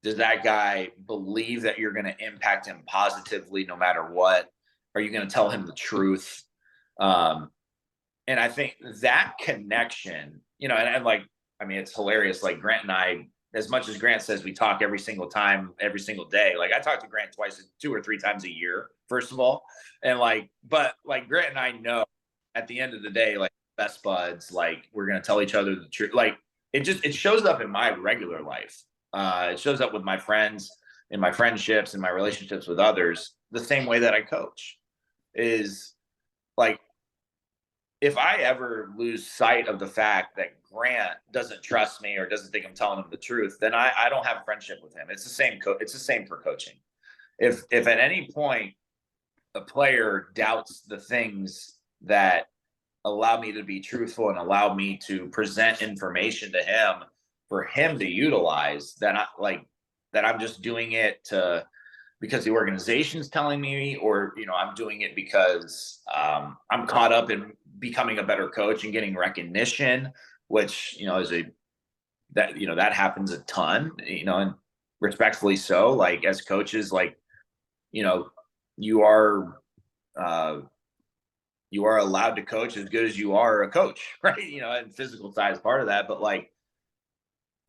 Does that guy believe that you're going to impact him positively no matter what? Are you going to tell him the truth? And I think that connection, and like, I mean, it's hilarious. Like Grant and I, as much as Grant says we talk every single time, every single day, like I talk to Grant twice, 2 or 3 times a year, first of all. And like, but like Grant and I know at the end of the day, like best buds, like we're going to tell each other the truth. Like it shows up in my regular life. It shows up with my friends, in my friendships, in my relationships with others, the same way that I coach is like, if I ever lose sight of the fact that Grant doesn't trust me or doesn't think I'm telling him the truth, then I don't have a friendship with him. It's the same. It's the same for coaching. If at any point a player doubts the things that allow me to be truthful and allow me to present information to him for him to utilize, then I'm just doing it because the organization's telling me, or I'm doing it because I'm caught up in becoming a better coach and getting recognition, which that happens a ton, and respectfully so. Like as coaches, like you are allowed to coach as good as you are a coach, right? And physical side is part of that, but like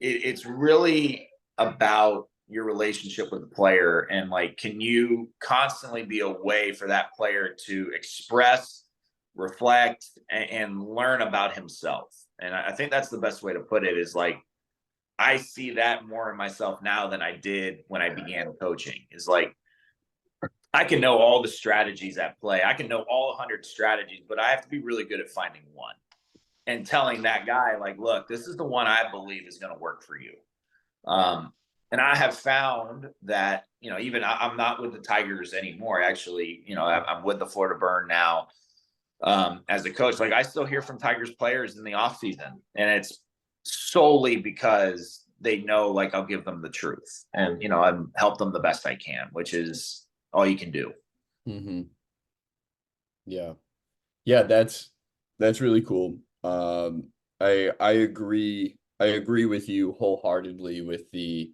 it's really about your relationship with the player, and like, can you constantly be a way for that player to express, reflect, and learn about himself. And I think that's the best way to put it, is like, I see that more in myself now than I did when I began coaching. Is like, I can know all the strategies at play. I can know all 100 strategies, but I have to be really good at finding one and telling that guy, like, look, this is the one I believe is going to work for you. And I have found that, even I'm not with the Tigers anymore. Actually, I'm with the Florida Burn now as a coach. Like I still hear from Tigers players in the off season, and it's solely because they know, like, I'll give them the truth and, I'm help them the best I can, which is all you can do. Mm-hmm. Yeah. Yeah. That's really cool. I agree with you wholeheartedly with the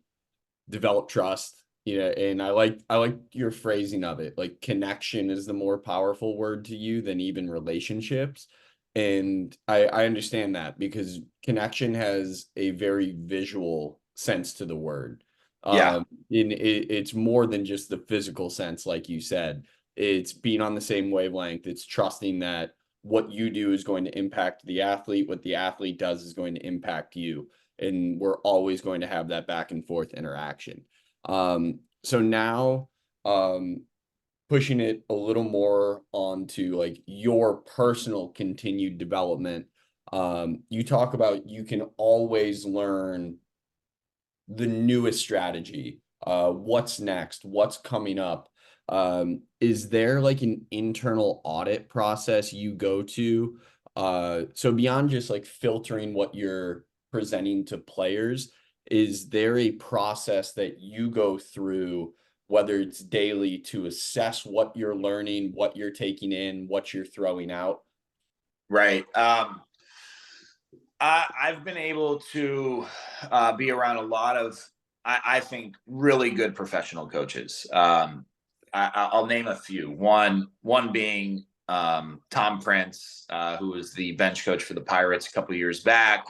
develop trust, and I like your phrasing of it. Like connection is the more powerful word to you than even relationships. And I understand that, because connection has a very visual sense to the word. Yeah. It's more than just the physical sense, like you said. It's being on the same wavelength. It's trusting that what you do is going to impact the athlete. What the athlete does is going to impact you. And we're always going to have that back and forth interaction. So now, pushing it a little more onto like your personal continued development. You talk about you can always learn the newest strategy, what's next, what's coming up. Is there like an internal audit process you go to? So beyond just like filtering what you're presenting to players, is there a process that you go through, whether it's daily, to assess what you're learning, what you're taking in, what you're throwing out? Right. I've been able to be around a lot of, I think, really good professional coaches. I'll name a few. One being Tom Prince, who was the bench coach for the Pirates a couple of years back,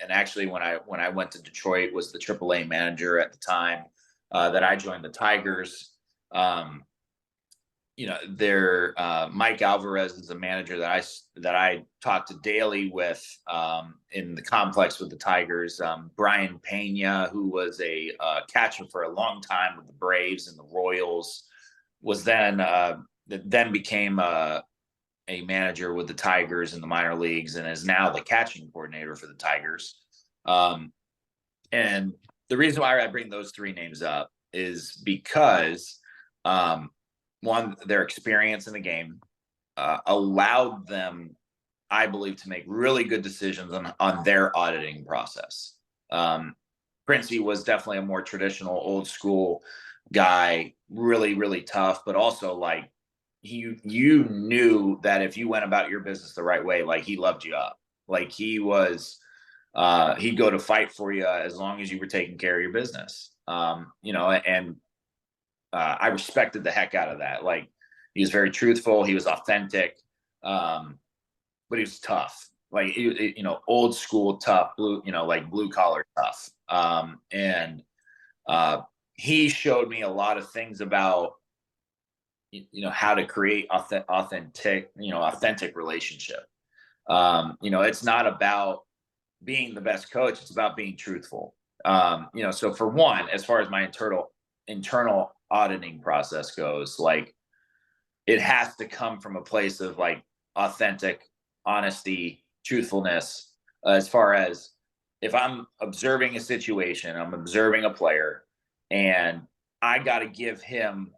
and actually when I went to Detroit was the AAA manager at the time that I joined the Tigers. Mike Alvarez is a manager that I talk to daily with in the complex with the Tigers. Brian Pena, who was a catcher for a long time with the Braves and the Royals, was then became a manager with the Tigers in the minor leagues and is now the catching coordinator for the Tigers. And the reason why I bring those 3 names up is because one, their experience in the game allowed them, I believe, to make really good decisions on their auditing process. Princey was definitely a more traditional, old school guy, really, really tough, but also like you knew that if you went about your business the right way, like he loved you up. Like he was, he'd go to fight for you as long as you were taking care of your business. And I respected the heck out of that. Like, he was very truthful. He was authentic, but he was tough. Like, old school tough, like blue collar tough. And he showed me a lot of things about, how to create authentic relationship. It's not about being the best coach. It's about being truthful. So for one, as far as my internal auditing process goes, like, it has to come from a place of like authentic honesty, truthfulness. As far as, if I'm observing a situation, I'm observing a player, and I got to give him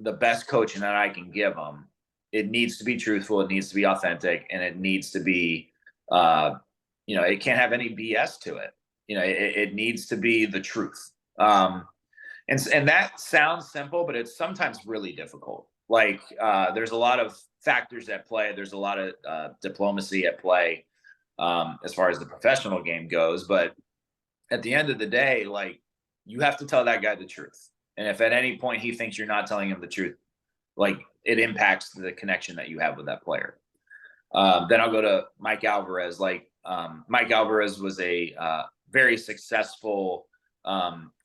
the best coaching that I can give him. It needs to be truthful. It needs to be authentic, and it needs to be, it can't have any BS to it. It needs to be the truth. And that sounds simple, but it's sometimes really difficult. Like, there's a lot of factors at play. There's a lot of diplomacy at play, as far as the professional game goes. But at the end of the day, like, you have to tell that guy the truth. And if at any point he thinks you're not telling him the truth, like, it impacts the connection that you have with that player. Then I'll go to Mike Alvarez. Like, Mike Alvarez was a very successful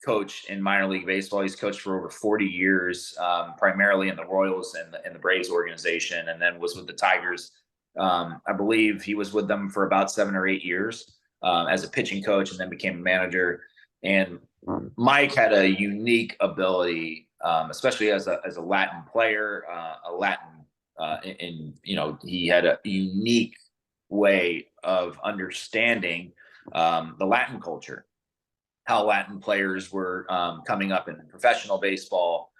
coach in minor league baseball. He's coached for over 40 years, primarily in the Royals and the Braves organization, and then was with the Tigers. I believe he was with them for about 7 or 8 years as a pitching coach, and then became a manager. And Mike had a unique ability, especially as a Latin player, he had a unique way of understanding the Latin culture, how Latin players were coming up in professional baseball.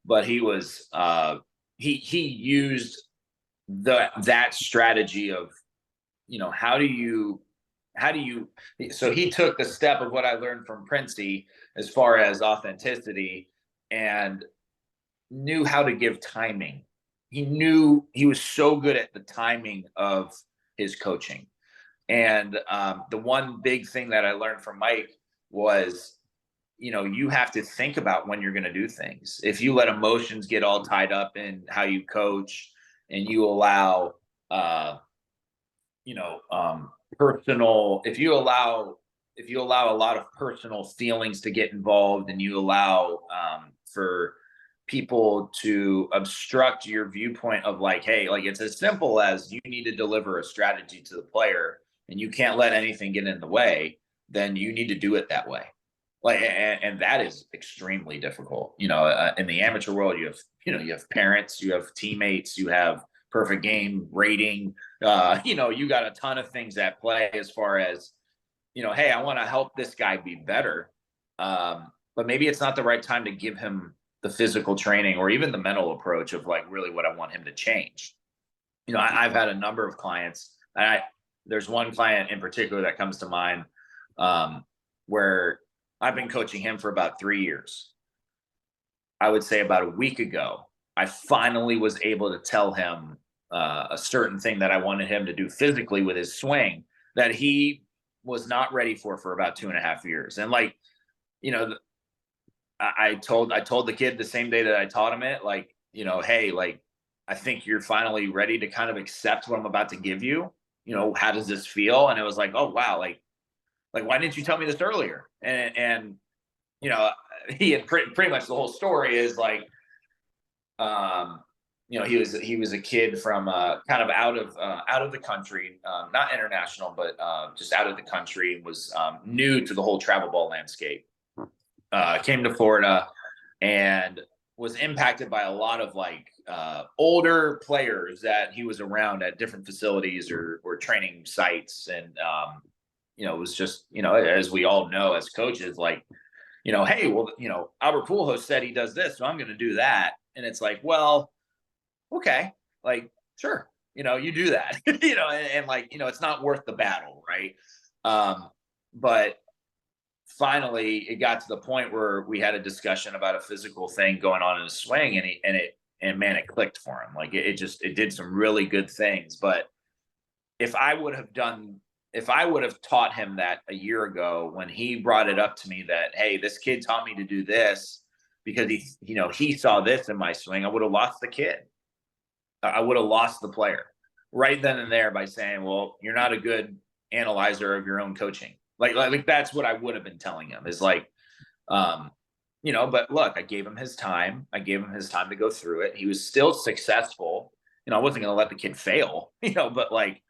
But he was he used that strategy of, so he took the step of what I learned from Princey as far as authenticity, and knew how to give timing. He was so good at the timing of his coaching. And the one big thing that I learned from Mike was, you have to think about when you're going to do things. If you let emotions get all tied up in how you coach, and you allow, if you allow a lot of personal feelings to get involved, and you allow for people to obstruct your viewpoint of like, hey, like, it's as simple as you need to deliver a strategy to the player, and you can't let anything get in the way, then you need to do it that way. Like, and that is extremely difficult. In the amateur world, you have parents, you have teammates, you have perfect game rating. You got a ton of things at play as far as, hey, I want to help this guy be better. But maybe it's not the right time to give him the physical training or even the mental approach of like really what I want him to change. I've had a number of clients, and there's one client in particular that comes to mind, where I've been coaching him for about 3 years. I would say about a week ago, I finally was able to tell him a certain thing that I wanted him to do physically with his swing that he was not ready for about 2.5 years. And like, I told the kid the same day that I taught him it, like, hey, like, I think you're finally ready to kind of accept what I'm about to give you. How does this feel? And it was like, oh, wow. Like, why didn't you tell me this earlier? And he had pretty much the whole story is like, he was a kid from kind of out of the country, not international, but just out of the country, was new to the whole travel ball landscape. Came to Florida and was impacted by a lot of like older players that he was around at different facilities or training sites. And, it was just, as we all know, as coaches, like, hey, well, Albert Pujols said he does this, so I'm going to do that. And it's like, well, okay, like, sure, you do that, and like, it's not worth the battle. Right. But finally it got to the point where we had a discussion about a physical thing going on in his swing, and man, it clicked for him. Like, it did some really good things. But if I would have done if I would have taught him that a year ago when he brought it up to me that, hey, this kid taught me to do this because he saw this in my swing, I would have lost the kid. I would have lost the player right then and there by saying, well, you're not a good analyzer of your own coaching. Like that's what I would have been telling him is like, but look, I gave him his time. I gave him his time to go through it. He was still successful. I wasn't going to let the kid fail, but like,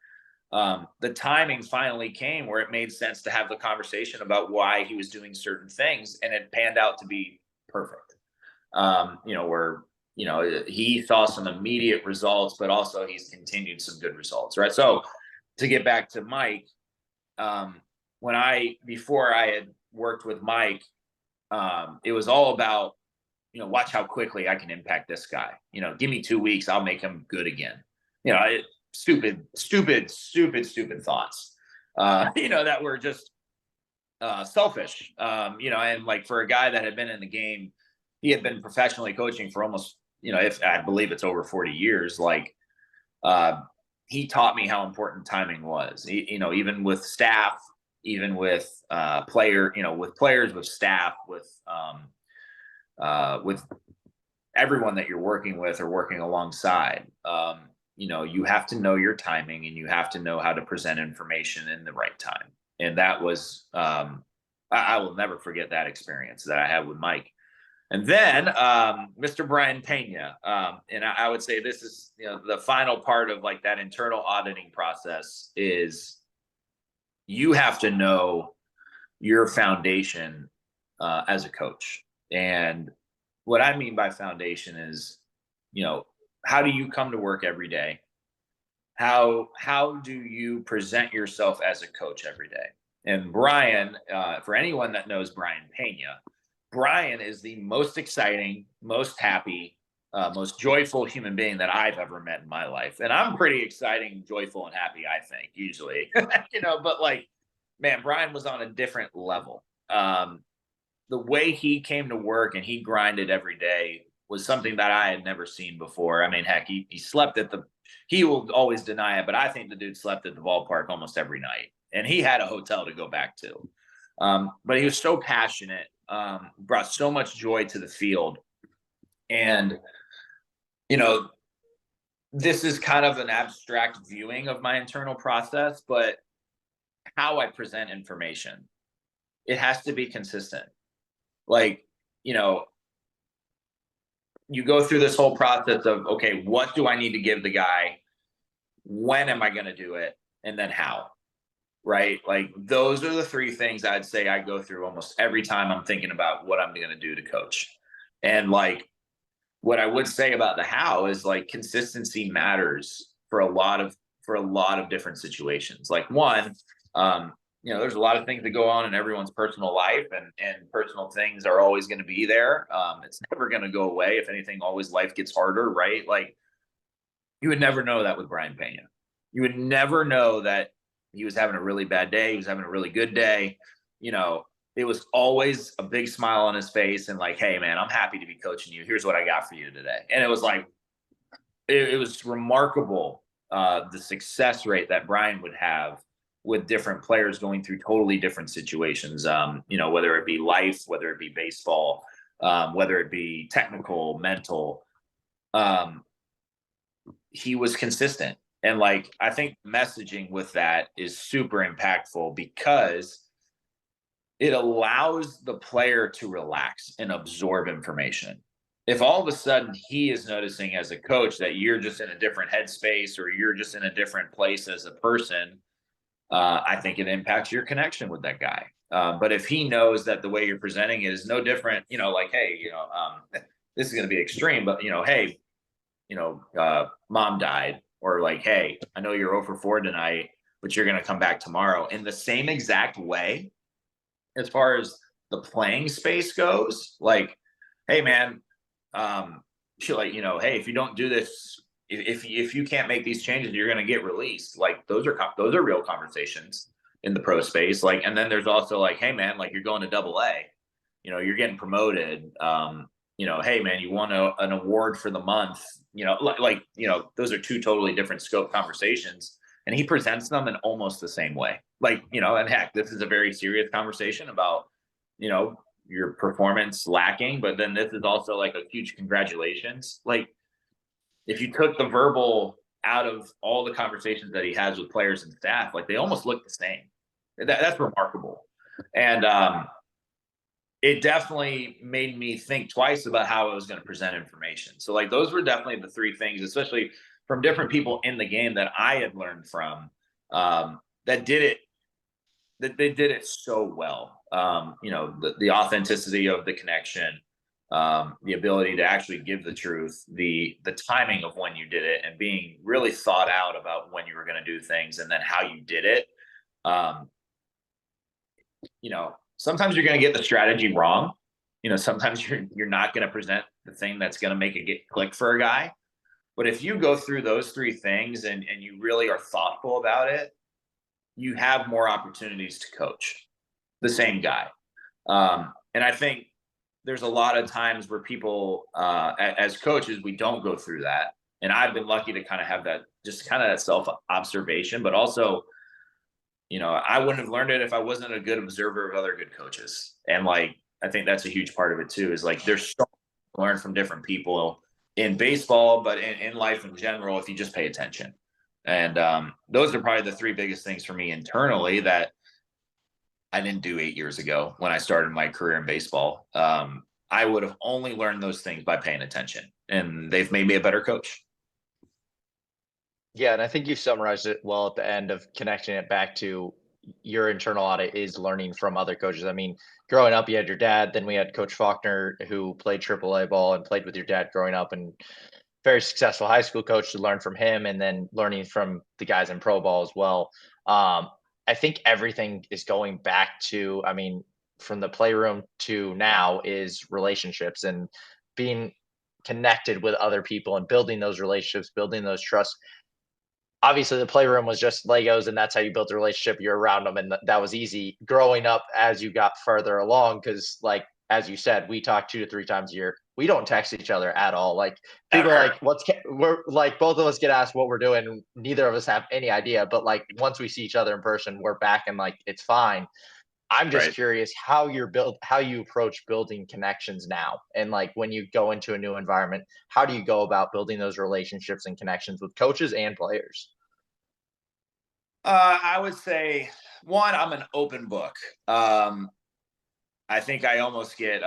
the timing finally came where it made sense to have the conversation about why he was doing certain things, and it panned out to be perfect. Where he saw some immediate results, but also he's continued some good results, right? So to get back to Mike, before I had worked with Mike, it was all about, watch how quickly I can impact this guy. Give me 2 weeks, I'll make him good again. Stupid thoughts, that were just selfish, and like for a guy that had been in the game, he had been professionally coaching for almost, if I believe it's over 40 years, like he taught me how important timing was, even with staff, even with with players, with staff, with everyone that you're working with or working alongside. You have to know your timing, and you have to know how to present information in the right time. And that was, I will never forget that experience that I had with Mike. And then Mr. Brian Pena, and I would say this is, the final part of like that internal auditing process is you have to know your foundation as a coach. And what I mean by foundation is, how do you come to work every day? How do you present yourself as a coach every day? And Brian, for anyone that knows Brian Pena, Brian is the most exciting, most happy, most joyful human being that I've ever met in my life. And I'm pretty exciting, joyful, and happy, I think, usually, but like, man, Brian was on a different level. The way he came to work and he grinded every day was something that I had never seen before. I mean, heck, he slept he will always deny it, but I think the dude slept at the ballpark almost every night, and he had a hotel to go back to. But he was so passionate, brought so much joy to the field. And, this is kind of an abstract viewing of my internal process, but how I present information, it has to be consistent. Like, you go through this whole process of, okay, what do I need to give the guy? When am I going to do it? And then how, right? Like those are the three things I'd say I go through almost every time I'm thinking about what I'm going to do to coach. And like, what I would say about the how is like consistency matters for a lot of different situations. Like one, there's a lot of things that go on in everyone's personal life, and personal things are always going to be there. It's never going to go away. If anything, always life gets harder, right? Like you would never know that with Brian Pena. You would never know that he was having a really bad day. He was having a really good day. It was always a big smile on his face and like, hey man, I'm happy to be coaching you. Here's what I got for you today. And it was like, it was remarkable, the success rate that Brian would have with different players going through totally different situations, whether it be life, whether it be baseball, whether it be technical, mental. He was consistent. And like, I think messaging with that is super impactful because it allows the player to relax and absorb information. If all of a sudden he is noticing as a coach that you're just in a different headspace or you're just in a different place as a person, I think it impacts your connection with that guy. But if he knows that the way you're presenting it is no different, like, hey, this is going to be extreme, but hey, mom died, or like, hey, I know you're 0 for 4 tonight, but you're going to come back tomorrow, in the same exact way. As far as the playing space goes, like, hey man, hey, if you don't do this, if you can't make these changes, you're going to get released. Like those are real conversations in the pro space. Like, and then there's also like, hey man, like you're going to AA, you're getting promoted. Hey man, you won an award for the month. Those are two totally different scope conversations. and he presents them in almost the same way. Like, and heck, this is a very serious conversation about, your performance lacking, but then this is also like a huge congratulations. Like, if you took the verbal out of all the conversations that he has with players and staff, like they almost look the same. That's remarkable. And it definitely made me think twice about how I was going to present information. So like those were definitely the three things, especially from different people in the game that I had learned from, that they did it so well. The authenticity of the connection, the ability to actually give the truth, the timing of when you did it, and being really thought out about when you were going to do things and then how you did it. Sometimes you're going to get the strategy wrong. Sometimes you're not going to present the thing that's going to make it get click for a guy. But if you go through those three things and you really are thoughtful about it, you have more opportunities to coach the same guy. And I think there's a lot of times where people, as coaches, we don't go through that. And I've been lucky to kind of have that, just kind of that self-observation, but also, I wouldn't have learned it if I wasn't a good observer of other good coaches. And like, I think that's a huge part of it too, is like, there's so much to learn from different people in baseball, but in life in general, if you just pay attention. And those are probably the three biggest things for me internally that I didn't do 8 years ago when I started my career in baseball. I would have only learned those things by paying attention, and they've made me a better coach. Yeah, and I think you summarized it well at the end of connecting it back to your internal audit is learning from other coaches. I mean, growing up, you had your dad, then we had Coach Faulkner, who played AAA ball and played with your dad growing up, and very successful high school coach, to learn from him, and then learning from the guys in pro ball as well. I think everything is going back to, I mean, from the playroom to now, is relationships and being connected with other people and building those relationships, building those trusts. Obviously the playroom was just Legos, and that's how you built a relationship. You're around them, and that was easy. Growing up, as you got further along, because like as you said, we talk 2 to 3 times a year. We don't text each other at all. Like people are like, we're like, both of us get asked what we're doing. Neither of us have any idea. But like once we see each other in person, we're back and like it's fine. I'm just curious how you approach building connections now. And like when you go into a new environment, how do you go about building those relationships and connections with coaches and players? I would say, one, I'm an open book. I think I almost get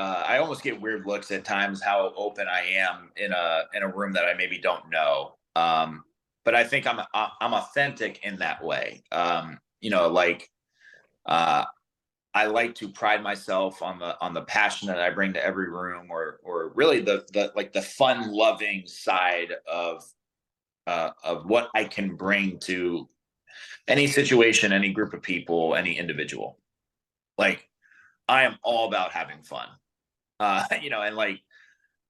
weird looks at times how open I am in a room that I maybe don't know. But I think I'm authentic in that way. I like to pride myself on the passion that I bring to every room, or really the fun loving side of what I can bring to any situation, any group of people, any individual. Like, I am all about having fun. And like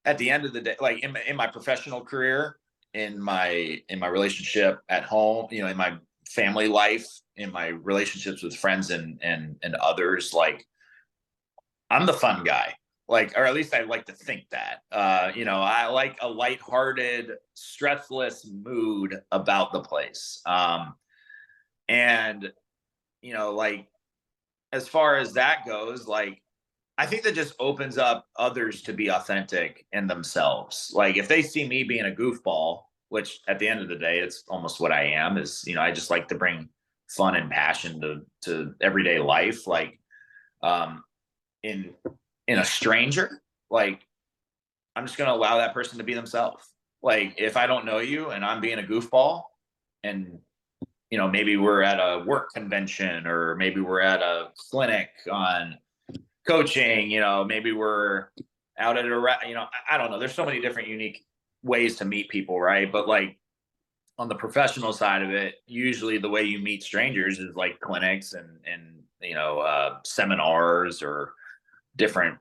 at the end of the day, like in my professional career, in my relationship at home, in my family life, in my relationships with friends and others, like I'm the fun guy. Like, or at least I like to think that. I like a lighthearted, stressless mood about the place. And like, as far as that goes, like, I think that just opens up others to be authentic in themselves. Like, if they see me being a goofball, which at the end of the day, it's almost what I am, is, I just like to bring fun and passion to everyday life. Like, in a stranger, like, I'm just going to allow that person to be themselves. Like, if I don't know you and I'm being a goofball, and maybe we're at a work convention, or maybe we're at a clinic on coaching, maybe we're out at I don't know. There's so many different unique ways to meet people, right? But like on the professional side of it, usually the way you meet strangers is like clinics and seminars, or different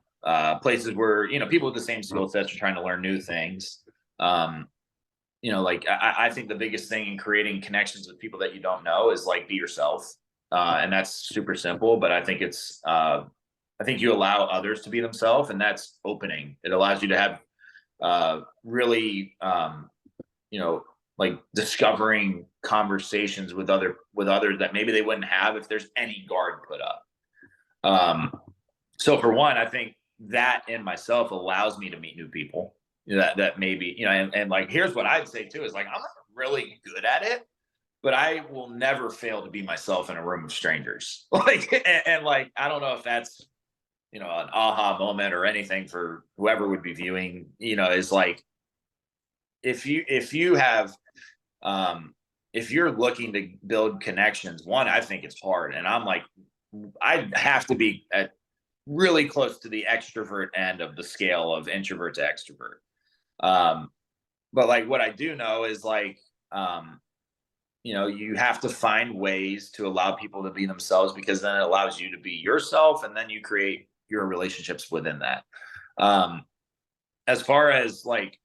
places where, people with the same skill sets are trying to learn new things. Like I think the biggest thing in creating connections with people that you don't know is like, be yourself. And that's super simple, but I think I think you allow others to be themselves, and that's opening. It allows you to have really, like discovering conversations with others that maybe they wouldn't have if there's any guard put up. So for one, I think that in myself allows me to meet new people that maybe, and like, here's what I'd say too, is like, I'm not really good at it, but I will never fail to be myself in a room of strangers. Like, and like, I don't know if that's, an aha moment or anything for whoever would be viewing, is like, if you have, if you're looking to build connections, one, I think it's hard. And I'm like, I have to be at really close to the extrovert end of the scale of introvert to extrovert. But like, what I do know is like, you have to find ways to allow people to be themselves, because then it allows you to be yourself, and then you create your relationships within that. As far as like,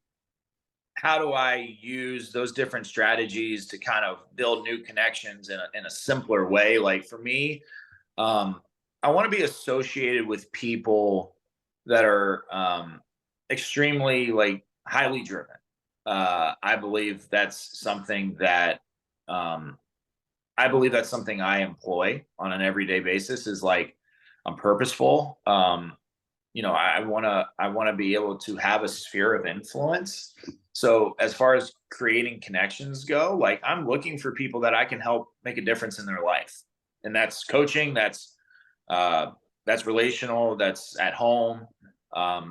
how do I use those different strategies to kind of build new connections in a simpler way? Like for me, I want to be associated with people that are extremely like highly driven. I believe that's something that I employ on an everyday basis, is like, I'm purposeful. I want to be able to have a sphere of influence. So as far as creating connections go, like, I'm looking for people that I can help make a difference in their life. And that's coaching, that's relational, that's at home. I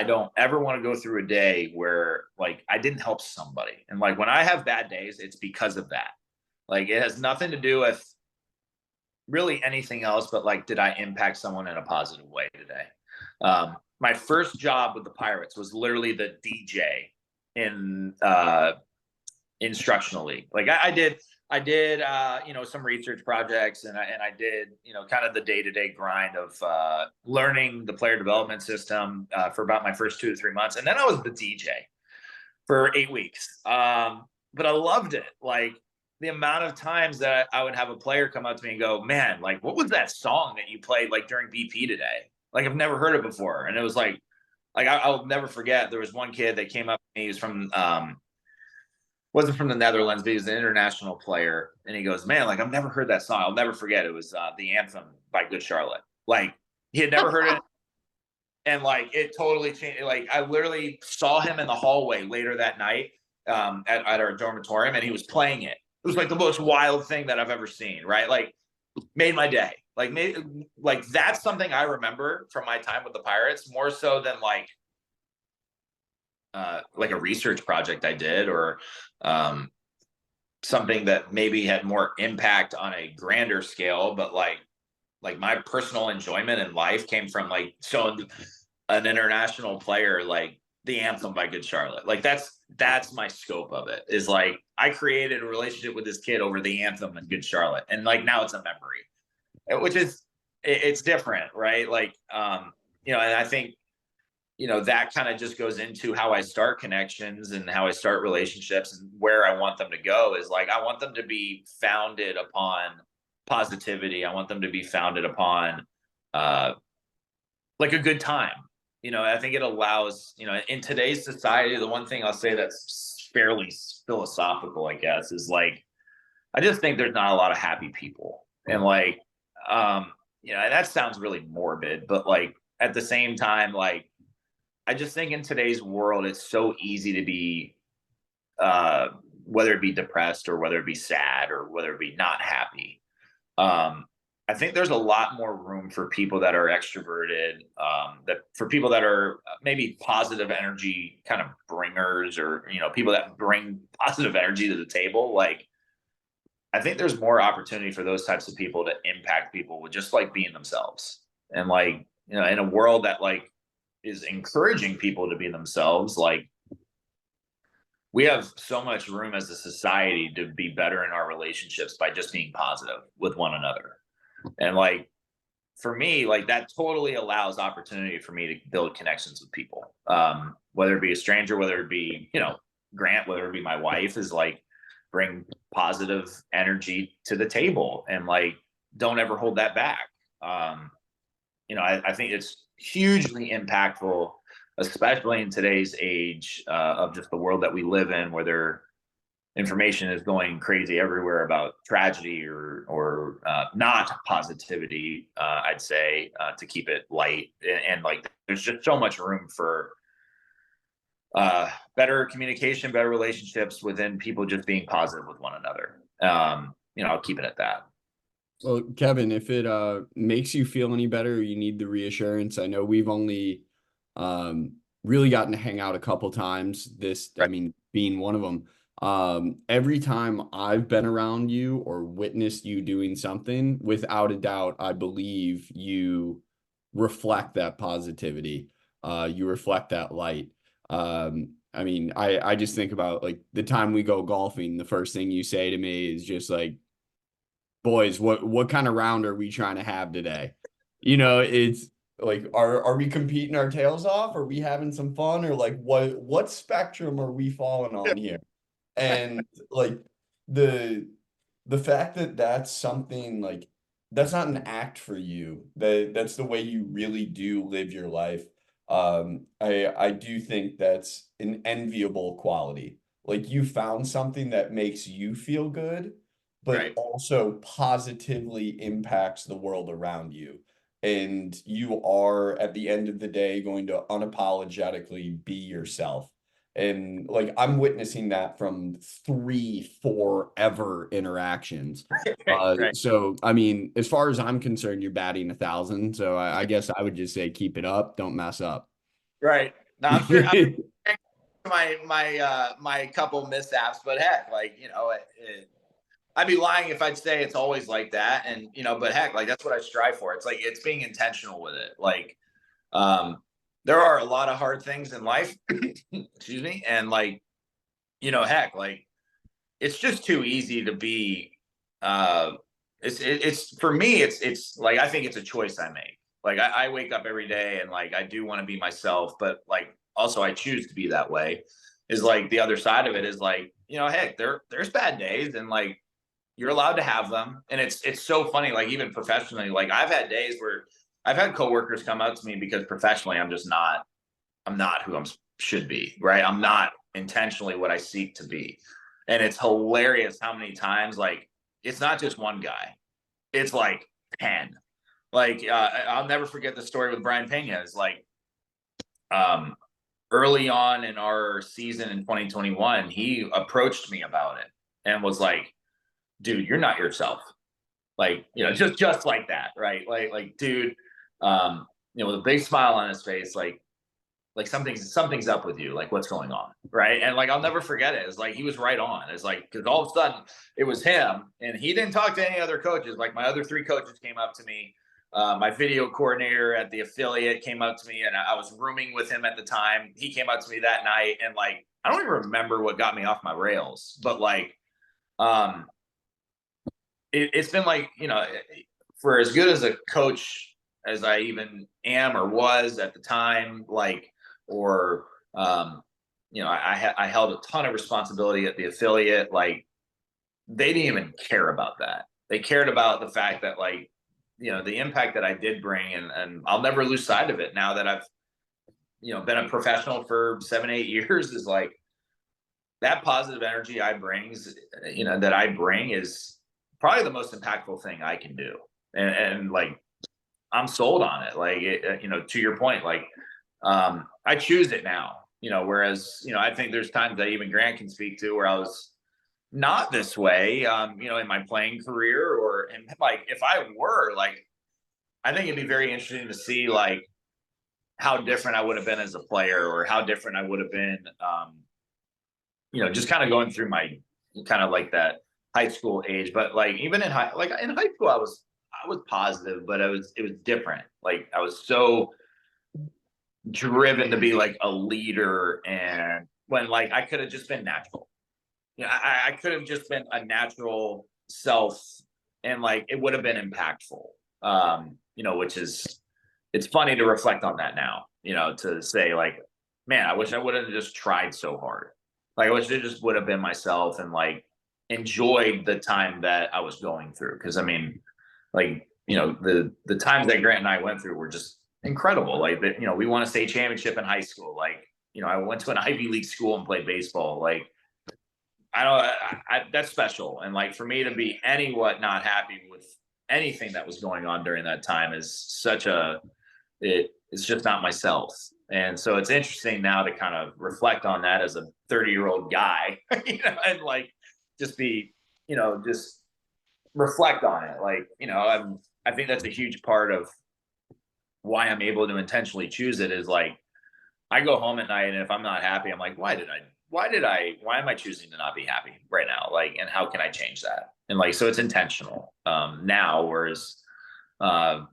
don't ever want to go through a day where like I didn't help somebody. And like, when I have bad days, it's because of that. Like, it has nothing to do with really anything else, but like, did I impact someone in a positive way today? My first job with the Pirates was literally the DJ in instructional league. Like, I did some research projects, and I did, kind of the day-to-day grind of learning the player development system for about my first 2 to 3 months. And then I was the DJ for 8 weeks. But I loved it. Like, the amount of times that I would have a player come up to me and go, man, like, what was that song that you played like during BP today? Like, I've never heard it before. And it was like I'll never forget. There was one kid that came up to me. He was from, wasn't from the Netherlands, but he was an international player. And he goes, man, like, I've never heard that song. I'll never forget. It was the anthem by Good Charlotte. Like, he had never heard it. And like, it totally changed. Like, I literally saw him in the hallway later that night at our dormitorium, and he was playing it. It was like the most wild thing that I've ever seen, right? Like, made my day. Like that's something I remember from my time with the Pirates, more so than like a research project I did, or something that maybe had more impact on a grander scale. But like my personal enjoyment in life came from like showing an international player like the anthem by Good Charlotte. Like, that's my scope of it, is like, I created a relationship with this kid over the anthem and Good Charlotte, and like, now it's a memory, which is, it's different, right? Like, and I think, that kind of just goes into how I start connections and how I start relationships, and where I want them to go is like, I want them to be founded upon positivity. I want them to be founded upon like a good time. I think it allows, in today's society, the one thing I'll say that's fairly philosophical, I guess, is like, I just think there's not a lot of happy people. And like, and that sounds really morbid, but like, at the same time, like, I just think in today's world, it's so easy to be, whether it be depressed, or whether it be sad, or whether it be not happy. I think there's a lot more room for people that are extroverted, that for people that are maybe positive energy kind of bringers, or, people that bring positive energy to the table. Like, I think there's more opportunity for those types of people to impact people with just like being themselves. And like, in a world that like is encouraging people to be themselves, like, we have so much room as a society to be better in our relationships by just being positive with one another. And like, for me, like, that totally allows opportunity for me to build connections with people, whether it be a stranger, whether it be, Grant, whether it be my wife, is like, bring positive energy to the table, and like, don't ever hold that back. I think it's hugely impactful especially in today's age of just the world that we live in, where information is going crazy everywhere about tragedy or not positivity. I'd say to keep it light, and like there's just so much room for better communication, better relationships within people just being positive with one another. I'll keep it at that. Well, Kevin, if it makes you feel any better, or you need the reassurance. I know we've only really gotten to hang out a couple times. I mean, being one of them. Every time I've been around you or witnessed you doing something, without a doubt, I believe you reflect that positivity. You reflect that light. I mean, I just think about like the time we go golfing, the first thing you say to me is just like, boys, what kind of round are we trying to have today? It's like, are we competing our tails off? Are we having some fun? Or like what spectrum are we falling on here? And like the fact that that's something like that's not an act for you, that's the way you really do live your life. I do think that's an enviable quality. Like you found something that makes you feel good, but Right. also positively impacts the world around you. And you are, at the end of the day, going to unapologetically be yourself. And like I'm witnessing that from 3 4 ever interactions. Right. So I mean, as far as I'm concerned, you're batting 1,000. So I guess I would just say keep it up, don't mess up. Right. Now I'm sure my couple mishaps, but heck, like I'd be lying if I'd say it's always like that. And but heck, like that's what I strive for. It's like it's being intentional with it. Like there are a lot of hard things in life, excuse me, and like heck, like it's just too easy to be. It's for me. It's like I think it's a choice I make. Like I wake up every day and like I do want to be myself, but like also I choose to be that way. Is like the other side of it is like heck, there's bad days and like you're allowed to have them, and it's so funny. Like even professionally, like I've had days where I've had coworkers come up to me because professionally I'm not who I should be, right? I'm not intentionally what I seek to be. And it's hilarious how many times, like, it's not just one guy, it's like 10. Like, I'll never forget the story with Brian Pena. It's like, early on in our season in 2021, he approached me about it and was like, dude, you're not yourself. Like, just like that, right? Like, dude, with a big smile on his face, like something's up with you, like what's going on, right? And like I'll never forget it. It's like he was right on. It's like because all of a sudden it was him, and he didn't talk to any other coaches. Like my other 3 coaches came up to me. My video coordinator at the affiliate came up to me, and I was rooming with him at the time. He came up to me that night, and like I don't even remember what got me off my rails, but like it's been like for as good as a coach as I even am or was at the time, like or I held a ton of responsibility at the affiliate. Like they didn't even care about that. They cared about the fact that like the impact that I did bring, and I'll never lose sight of it now that I've been a professional for 7 8 years. Is like that positive energy that I bring is probably the most impactful thing I can do, and like I'm sold on it. Like to your point, like I choose it now. Whereas I think there's times that even Grant can speak to where I was not this way. In my playing career, and like if I were like, I think it'd be very interesting to see like how different I would have been as a player, or how different I would have been. Just kind of going through my kind of like that high school age, but like even in high school, I was positive, but it was different. Like I was so driven to be like a leader, and when like I could have just been natural. I could have just been a natural self, and like it would have been impactful. Which is it's funny to reflect on that now. To say like, man, I wish I would have just tried so hard. Like I wish I just would have been myself and like enjoyed the time that I was going through. Because I mean, like the times that Grant and I went through were just incredible. Like that, we won a state championship in high school. Like, I went to an Ivy League school and played baseball. Like, I don't, that's special. And like for me to be not happy with anything that was going on during that time is it's just not myself. And so it's interesting now to kind of reflect on that as a 30-year-old guy, and like just be, just reflect on it. Like, I think that's a huge part of why I'm able to intentionally choose it is like, I go home at night and if I'm not happy, I'm like, why am I choosing to not be happy right now? Like, and how can I change that? And like, so it's intentional now, whereas I've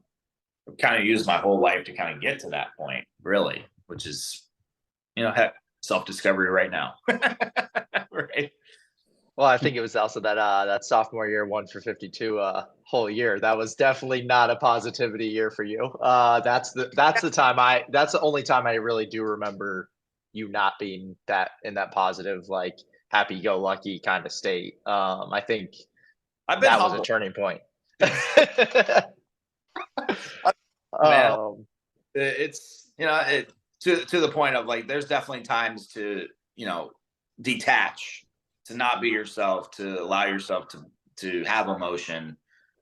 kind of used my whole life to kind of get to that point, really, which is, heck, self-discovery right now. Right. Well, I think it was also that sophomore year 1 for 52 whole year. That was definitely not a positivity year for you. That's the only time I really do remember you not being in that positive, like happy-go-lucky kind of state. I think I've been that was a humbled. turning point. Man, it's to the point of like there's definitely times to detach, to not be yourself, to allow yourself to have emotion,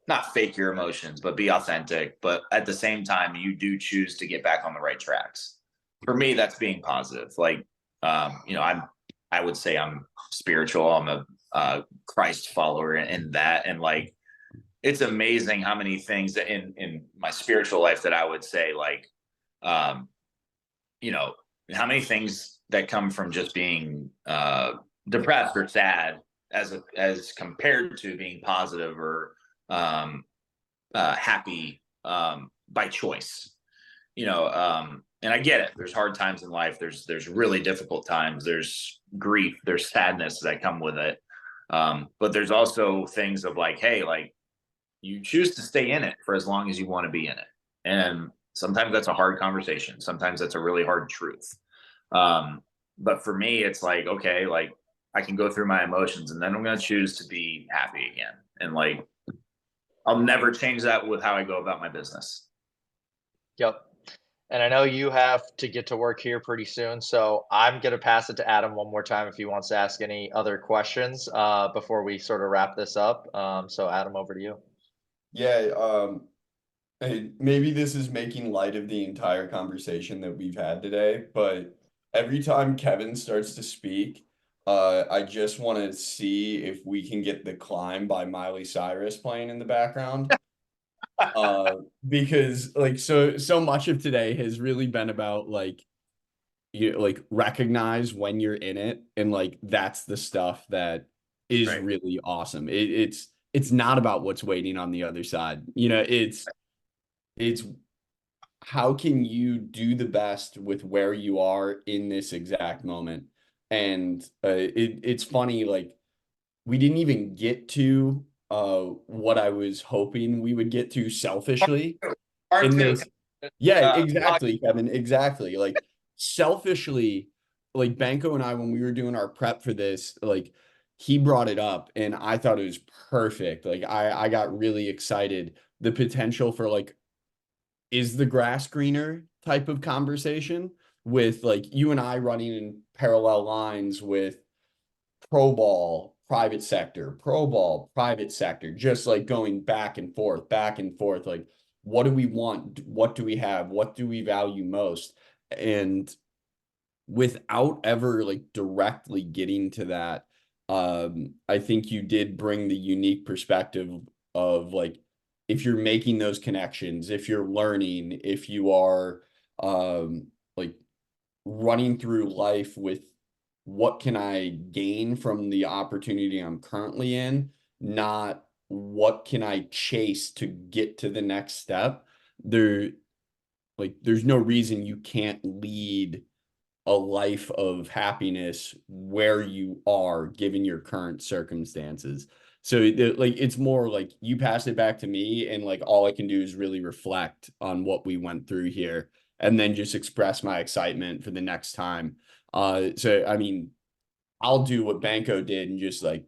not fake your emotions, but be authentic. But at the same time, you do choose to get back on the right tracks. For me, that's being positive. Like, I would say I'm spiritual. I'm a Christ follower in that, and like, it's amazing how many things that in my spiritual life that I would say like, how many things that come from just being depressed or sad as compared to being positive or happy by choice. And I get it. There's hard times in life. There's really difficult times. There's grief. There's sadness that come with it. But there's also things of like, hey, like you choose to stay in it for as long as you want to be in it. And sometimes that's a hard conversation. Sometimes that's a really hard truth. But for me, it's like, okay, like I can go through my emotions and then I'm going to choose to be happy again. And like, I'll never change that with how I go about my business. Yep. And I know you have to get to work here pretty soon, so I'm going to pass it to Adam one more time if he wants to ask any other questions before we sort of wrap this up. So Adam, over to you. Yeah, maybe this is making light of the entire conversation that we've had today, but every time Kevin starts to speak, I just want to see if we can get The Climb by Miley Cyrus playing in the background. Because like so much of today has really been about like you like recognize when you're in it, and like that's the stuff that is Right. really awesome. It's not about what's waiting on the other side. It's how can you do the best with where you are in this exact moment. And it's funny, like we didn't even get to what I was hoping we would get to selfishly Part in two. this. Yeah, exactly, Kevin. Exactly. Like selfishly, like Banko and I, when we were doing our prep for this, like he brought it up and I thought it was perfect. Like I got really excited. The potential for like, is the grass greener type of conversation with like you and I running in parallel lines with pro ball, private sector, pro ball, private sector, just like going back and forth, back and forth. Like, what do we want? What do we have? What do we value most? And without ever like directly getting to that, I think you did bring the unique perspective of like, if you're making those connections, if you're learning, if you are like running through life with what can I gain from the opportunity I'm currently in, not what can I chase to get to the next step. There's no reason you can't lead a life of happiness where you are given your current circumstances. So like it's more like you pass it back to me and like all I can do is really reflect on what we went through here and then just express my excitement for the next time. So I mean, I'll do what Banko did and just like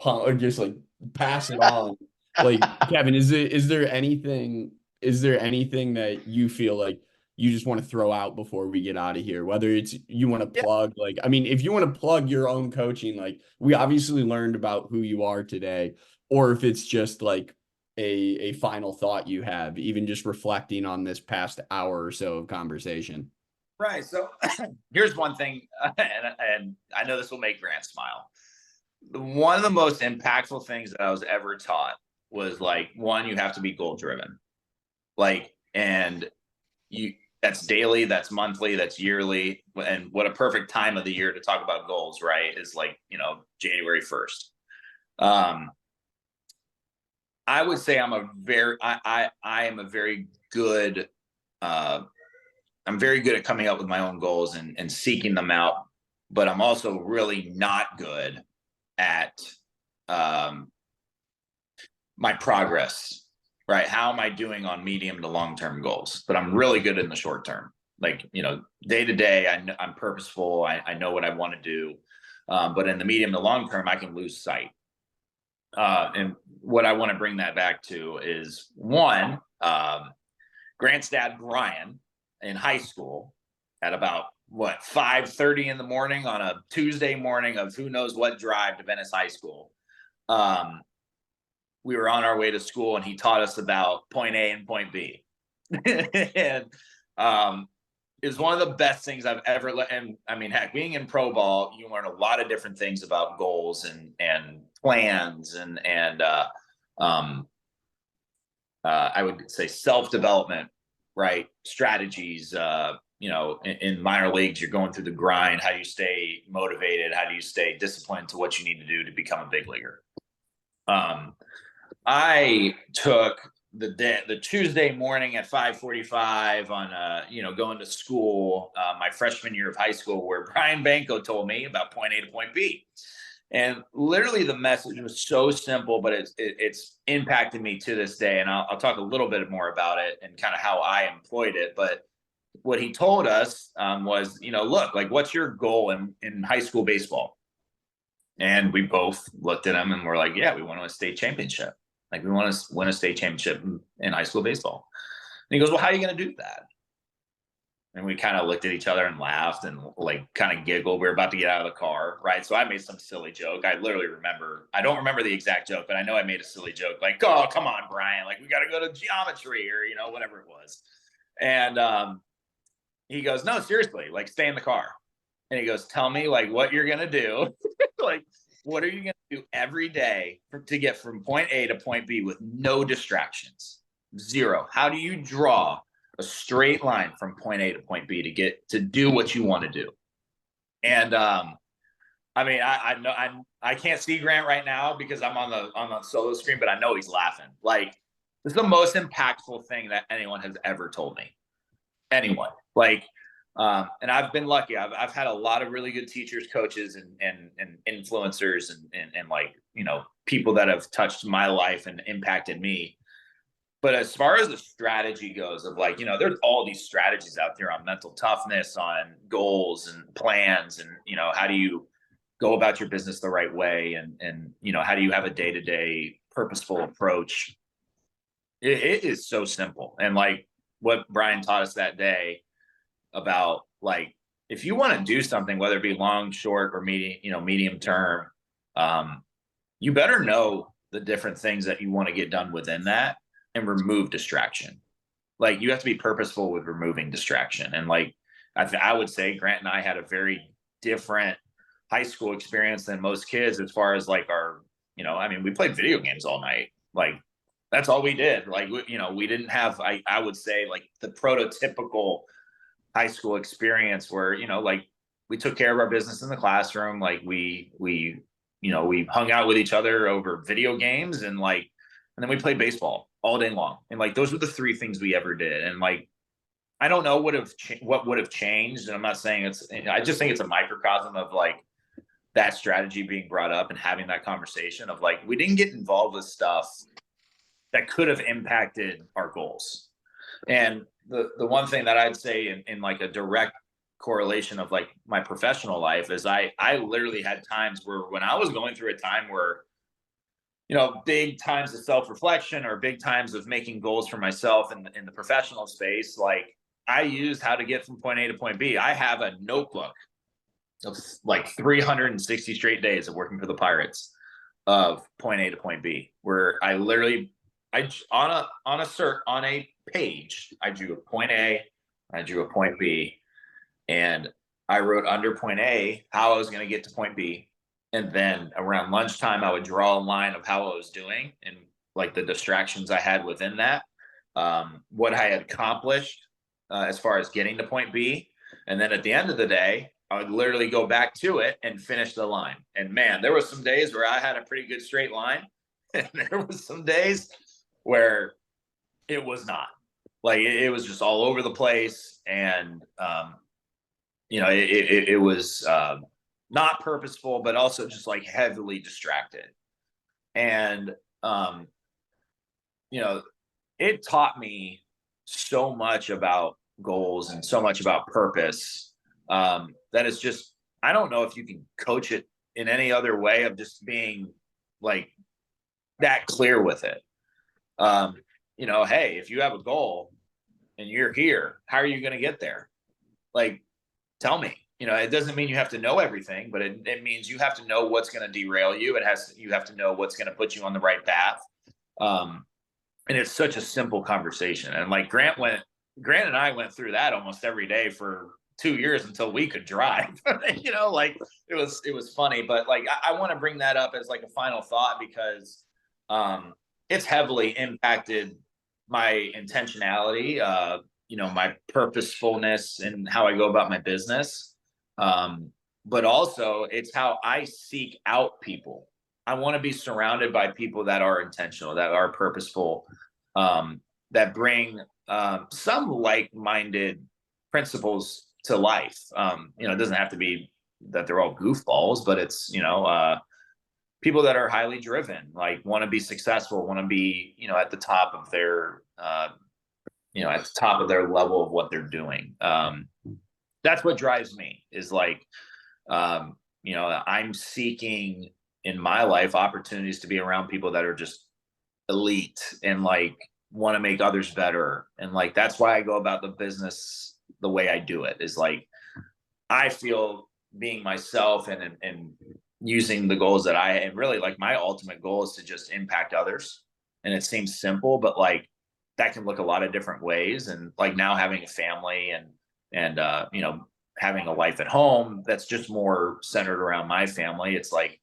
pump or just like pass it on. Like Kevin, is there anything is there anything that you feel like you just want to throw out before we get out of here? Whether it's you want to plug, like, I mean, if you want to plug your own coaching, like we obviously learned about who you are today, or if it's just like a final thought you have, even just reflecting on this past hour or so of conversation. Right. So here's one thing, and I know this will make Grant smile. One of the most impactful things that I was ever taught was like, one, you have to be goal driven. Like, and that's daily, that's monthly, that's yearly. And what a perfect time of the year to talk about goals, right? Is like, January 1st. I would say I am a very good, I'm very good at coming up with my own goals and seeking them out, but I'm also really not good at my progress, right? How am I doing on medium to long-term goals? But I'm really good in the short term. Like, day to day, I'm purposeful. I know what I want to do. But in the medium to long term, I can lose sight. And what I want to bring that back to is one, Grant's dad, Brian, in high school at about 5:30 in the morning on a Tuesday morning of who knows what drive to Venice High School. We were on our way to school and he taught us about point A and point B. And it was one of the best things I've ever and I mean, heck, being in pro ball, you learn a lot of different things about goals and plans and I would say self-development, right? Strategies. In minor leagues, you're going through the grind. How do you stay motivated? How do you stay disciplined to what you need to do to become a big leaguer? I took the Tuesday morning at 5:45 on going to school, my freshman year of high school, where Brian Banko told me about point A to point B. And literally the message was so simple, but it's impacted me to this day. And I'll talk a little bit more about it and kind of how I employed it. But what he told us was, look, like, what's your goal in high school baseball? And we both looked at him and we're like, yeah, we want to win a state championship. Like, we want to win a state championship in high school baseball. And he goes, well, how are you going to do that? And we kind of looked at each other and laughed and like kind of giggled. We were about to get out of the car, right? So I made some silly joke. I literally I don't remember the exact joke, but I know I made a silly joke. Like, oh, come on, Brian. Like, we got to go to geometry or, whatever it was. And he goes, no, seriously, like, stay in the car. And he goes, tell me like what you're going to do. Like, what are you going to do every day to get from point A to point B with no distractions? Zero. How do you draw a straight line from point A to point B to get to do what you want to do? And I mean, I know I can't see Grant right now because I'm on the solo screen, but I know he's laughing. Like, this is the most impactful thing that anyone has ever told me. Anyone. Like, and I've been lucky. I've had a lot of really good teachers, coaches, and influencers, and like, people that have touched my life and impacted me. But as far as the strategy goes of like, there's all these strategies out there on mental toughness, on goals and plans, and, how do you go about your business the right way? And how do you have a day-to-day purposeful approach? It is so simple. And like what Brian taught us that day about, like, if you want to do something, whether it be long, short, or medium term, you better know the different things that you want to get done within that and remove distraction. Like, you have to be purposeful with removing distraction. And like, I would say Grant and I had a very different high school experience than most kids as far as like our, we played video games all night. Like, that's all we did. Like, we didn't have, I would say, like, the prototypical high school experience where, like, we took care of our business in the classroom. Like, we hung out with each other over video games and then we played baseball all day long. And like, those were the three things we ever did. And like, I don't know what would have changed. And I'm not saying I just think it's a microcosm of like that strategy being brought up and having that conversation of like, we didn't get involved with stuff that could have impacted our goals. And the one thing that I'd say in like a direct correlation of like my professional life is I literally had times where when I was going through a time where big times of self-reflection or big times of making goals for myself in the professional space, like I used how to get from point A to point B. I have a notebook of like 360 straight days of working for the Pirates of point A to point B, where I literally, on a page, I drew a point A, I drew a point B, and I wrote under point A how I was going to get to point B. And then around lunchtime, I would draw a line of how I was doing and like the distractions I had within that, what I had accomplished as far as getting to point B. And then at the end of the day, I would literally go back to it and finish the line. And man, there was some days where I had a pretty good straight line. And there was some days where it was not. Like it was just all over the place. And, it was not purposeful, but also just like heavily distracted. And, it taught me so much about goals and so much about purpose that is just, I don't know if you can coach it in any other way of just being like that clear with it. Hey, if you have a goal and you're here, how are you going to get there? Like, tell me. It doesn't mean you have to know everything, but it means you have to know what's going to derail you. You have to know what's going to put you on the right path. And it's such a simple conversation. And like Grant and I went through that almost every day for 2 years until we could drive. Like it was funny, but like I want to bring that up as like a final thought because it's heavily impacted my intentionality, my purposefulness and how I go about my business. But also it's how I seek out people. I want to be surrounded by people that are intentional, that are purposeful, that bring some like-minded principles to life. It doesn't have to be that they're all goofballs, but it's, people that are highly driven, like want to be successful, want to be, at the top of their, at the top of their level of what they're doing. That's what drives me is like, I'm seeking in my life opportunities to be around people that are just elite and like want to make others better. And like, that's why I go about the business the way I do it is like, I feel being myself and using the goals that and really like my ultimate goal is to just impact others. And it seems simple, but like that can look a lot of different ways. And like now having a family and having a life at home, that's just more centered around my family. It's like,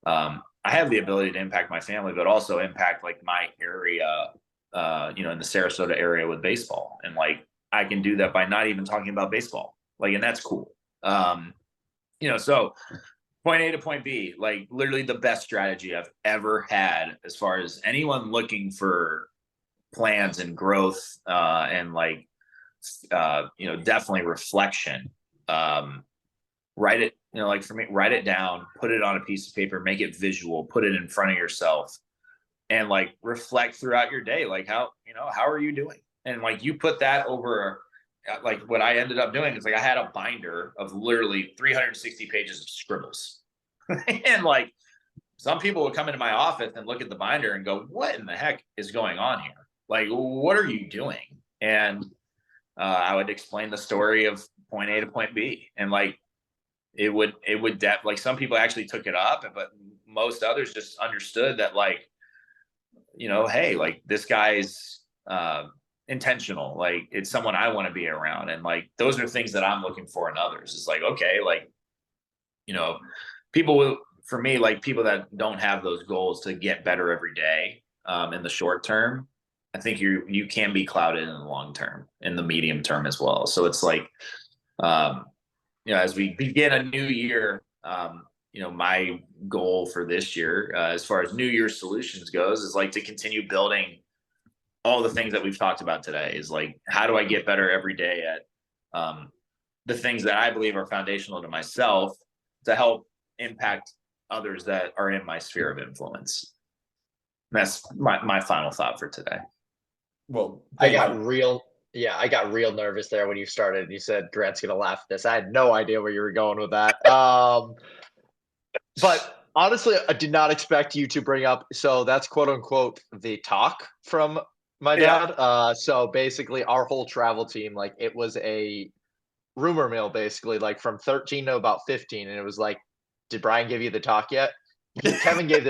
I have the ability to impact my family, but also impact like my area, in the Sarasota area with baseball. And like, I can do that by not even talking about baseball. Like, and that's cool. So point A to point B, like literally the best strategy I've ever had as far as anyone looking for plans and growth, and like, definitely reflection. Write it, like for me, write it down, put it on a piece of paper, make it visual, put it in front of yourself and like reflect throughout your day. Like how are you doing? And like, you put that over, like what I ended up doing is like, I had a binder of literally 360 pages of scribbles. And like, some people would come into my office and look at the binder and go, what in the heck is going on here? Like, what are you doing? And I would explain the story of point A to point B. And like, it would like some people actually took it up, but most others just understood that like, hey, like this guy's intentional. Like it's someone I want to be around. And like, those are things that I'm looking for in others. It's like, okay, like, people will, for me, like people that don't have those goals to get better every day, in the short term, I think you can be clouded in the long term, in the medium term as well. So it's like, as we begin a new year, my goal for this year, as far as New Year's solutions goes, is like to continue building all the things that we've talked about today. Is like, how do I get better every day at the things that I believe are foundational to myself to help impact others that are in my sphere of influence. And that's my final thought for today. Well, I got real nervous there when you started. You said Grant's gonna laugh at this. I had no idea where you were going with that. But Honestly, I did not expect you to bring up. So that's quote unquote the talk from my Yeah. dad. So basically, our whole travel team, like it was a rumor mill, basically, like from 13 to about 15, and it was like, did Brian give you the talk yet? Kevin gave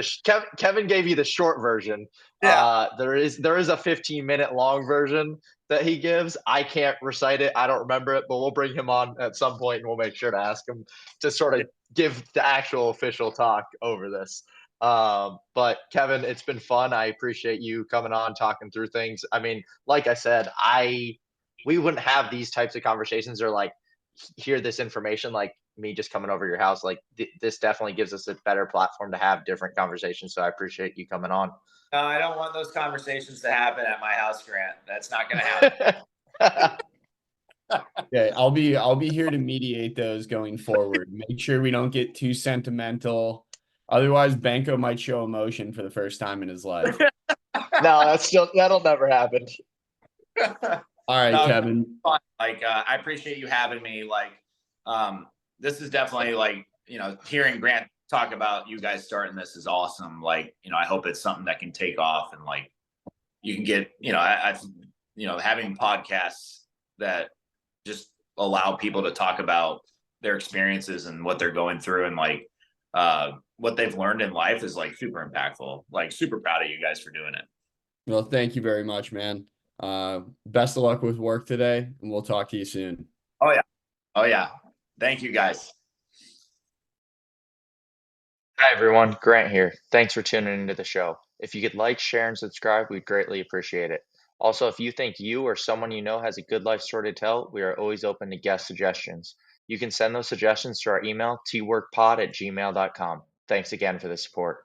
Kevin gave you the short version. Yeah. There is a 15-minute long version that he gives. I can't recite it. I don't remember it, but we'll bring him on at some point and we'll make sure to ask him to sort of give the actual official talk over this. But Kevin, it's been fun. I appreciate you coming on, talking through things. I mean, like I said, we wouldn't have these types of conversations or like hear this information like me just coming over your house. Like this definitely gives us a better platform to have different conversations. So I appreciate you coming on. No, I don't want those conversations to happen at my house, Grant. That's not going to happen. Okay, I'll be here to mediate those going forward. Make sure we don't get too sentimental. Otherwise, Banko might show emotion for the first time in his life. No, that'll never happen. All right, No, Kevin. fun. Like, I appreciate you having me. Like, this is definitely like, hearing Grant talk about you guys starting this is awesome. Like, I hope it's something that can take off and like you can get, having podcasts that just allow people to talk about their experiences and what they're going through and like what they've learned in life is like super impactful. Like, super proud of you guys for doing it. Well, thank you very much, man. Best of luck with work today, and we'll talk to you soon. Oh yeah. Oh yeah. Thank you guys. Hi, everyone. Grant here. Thanks for tuning into the show. If you could like, share, and subscribe, we'd greatly appreciate it. Also, if you think you or someone you know has a good life story to tell, we are always open to guest suggestions. You can send those suggestions to our email, tworkpod@gmail.com. Thanks again for the support.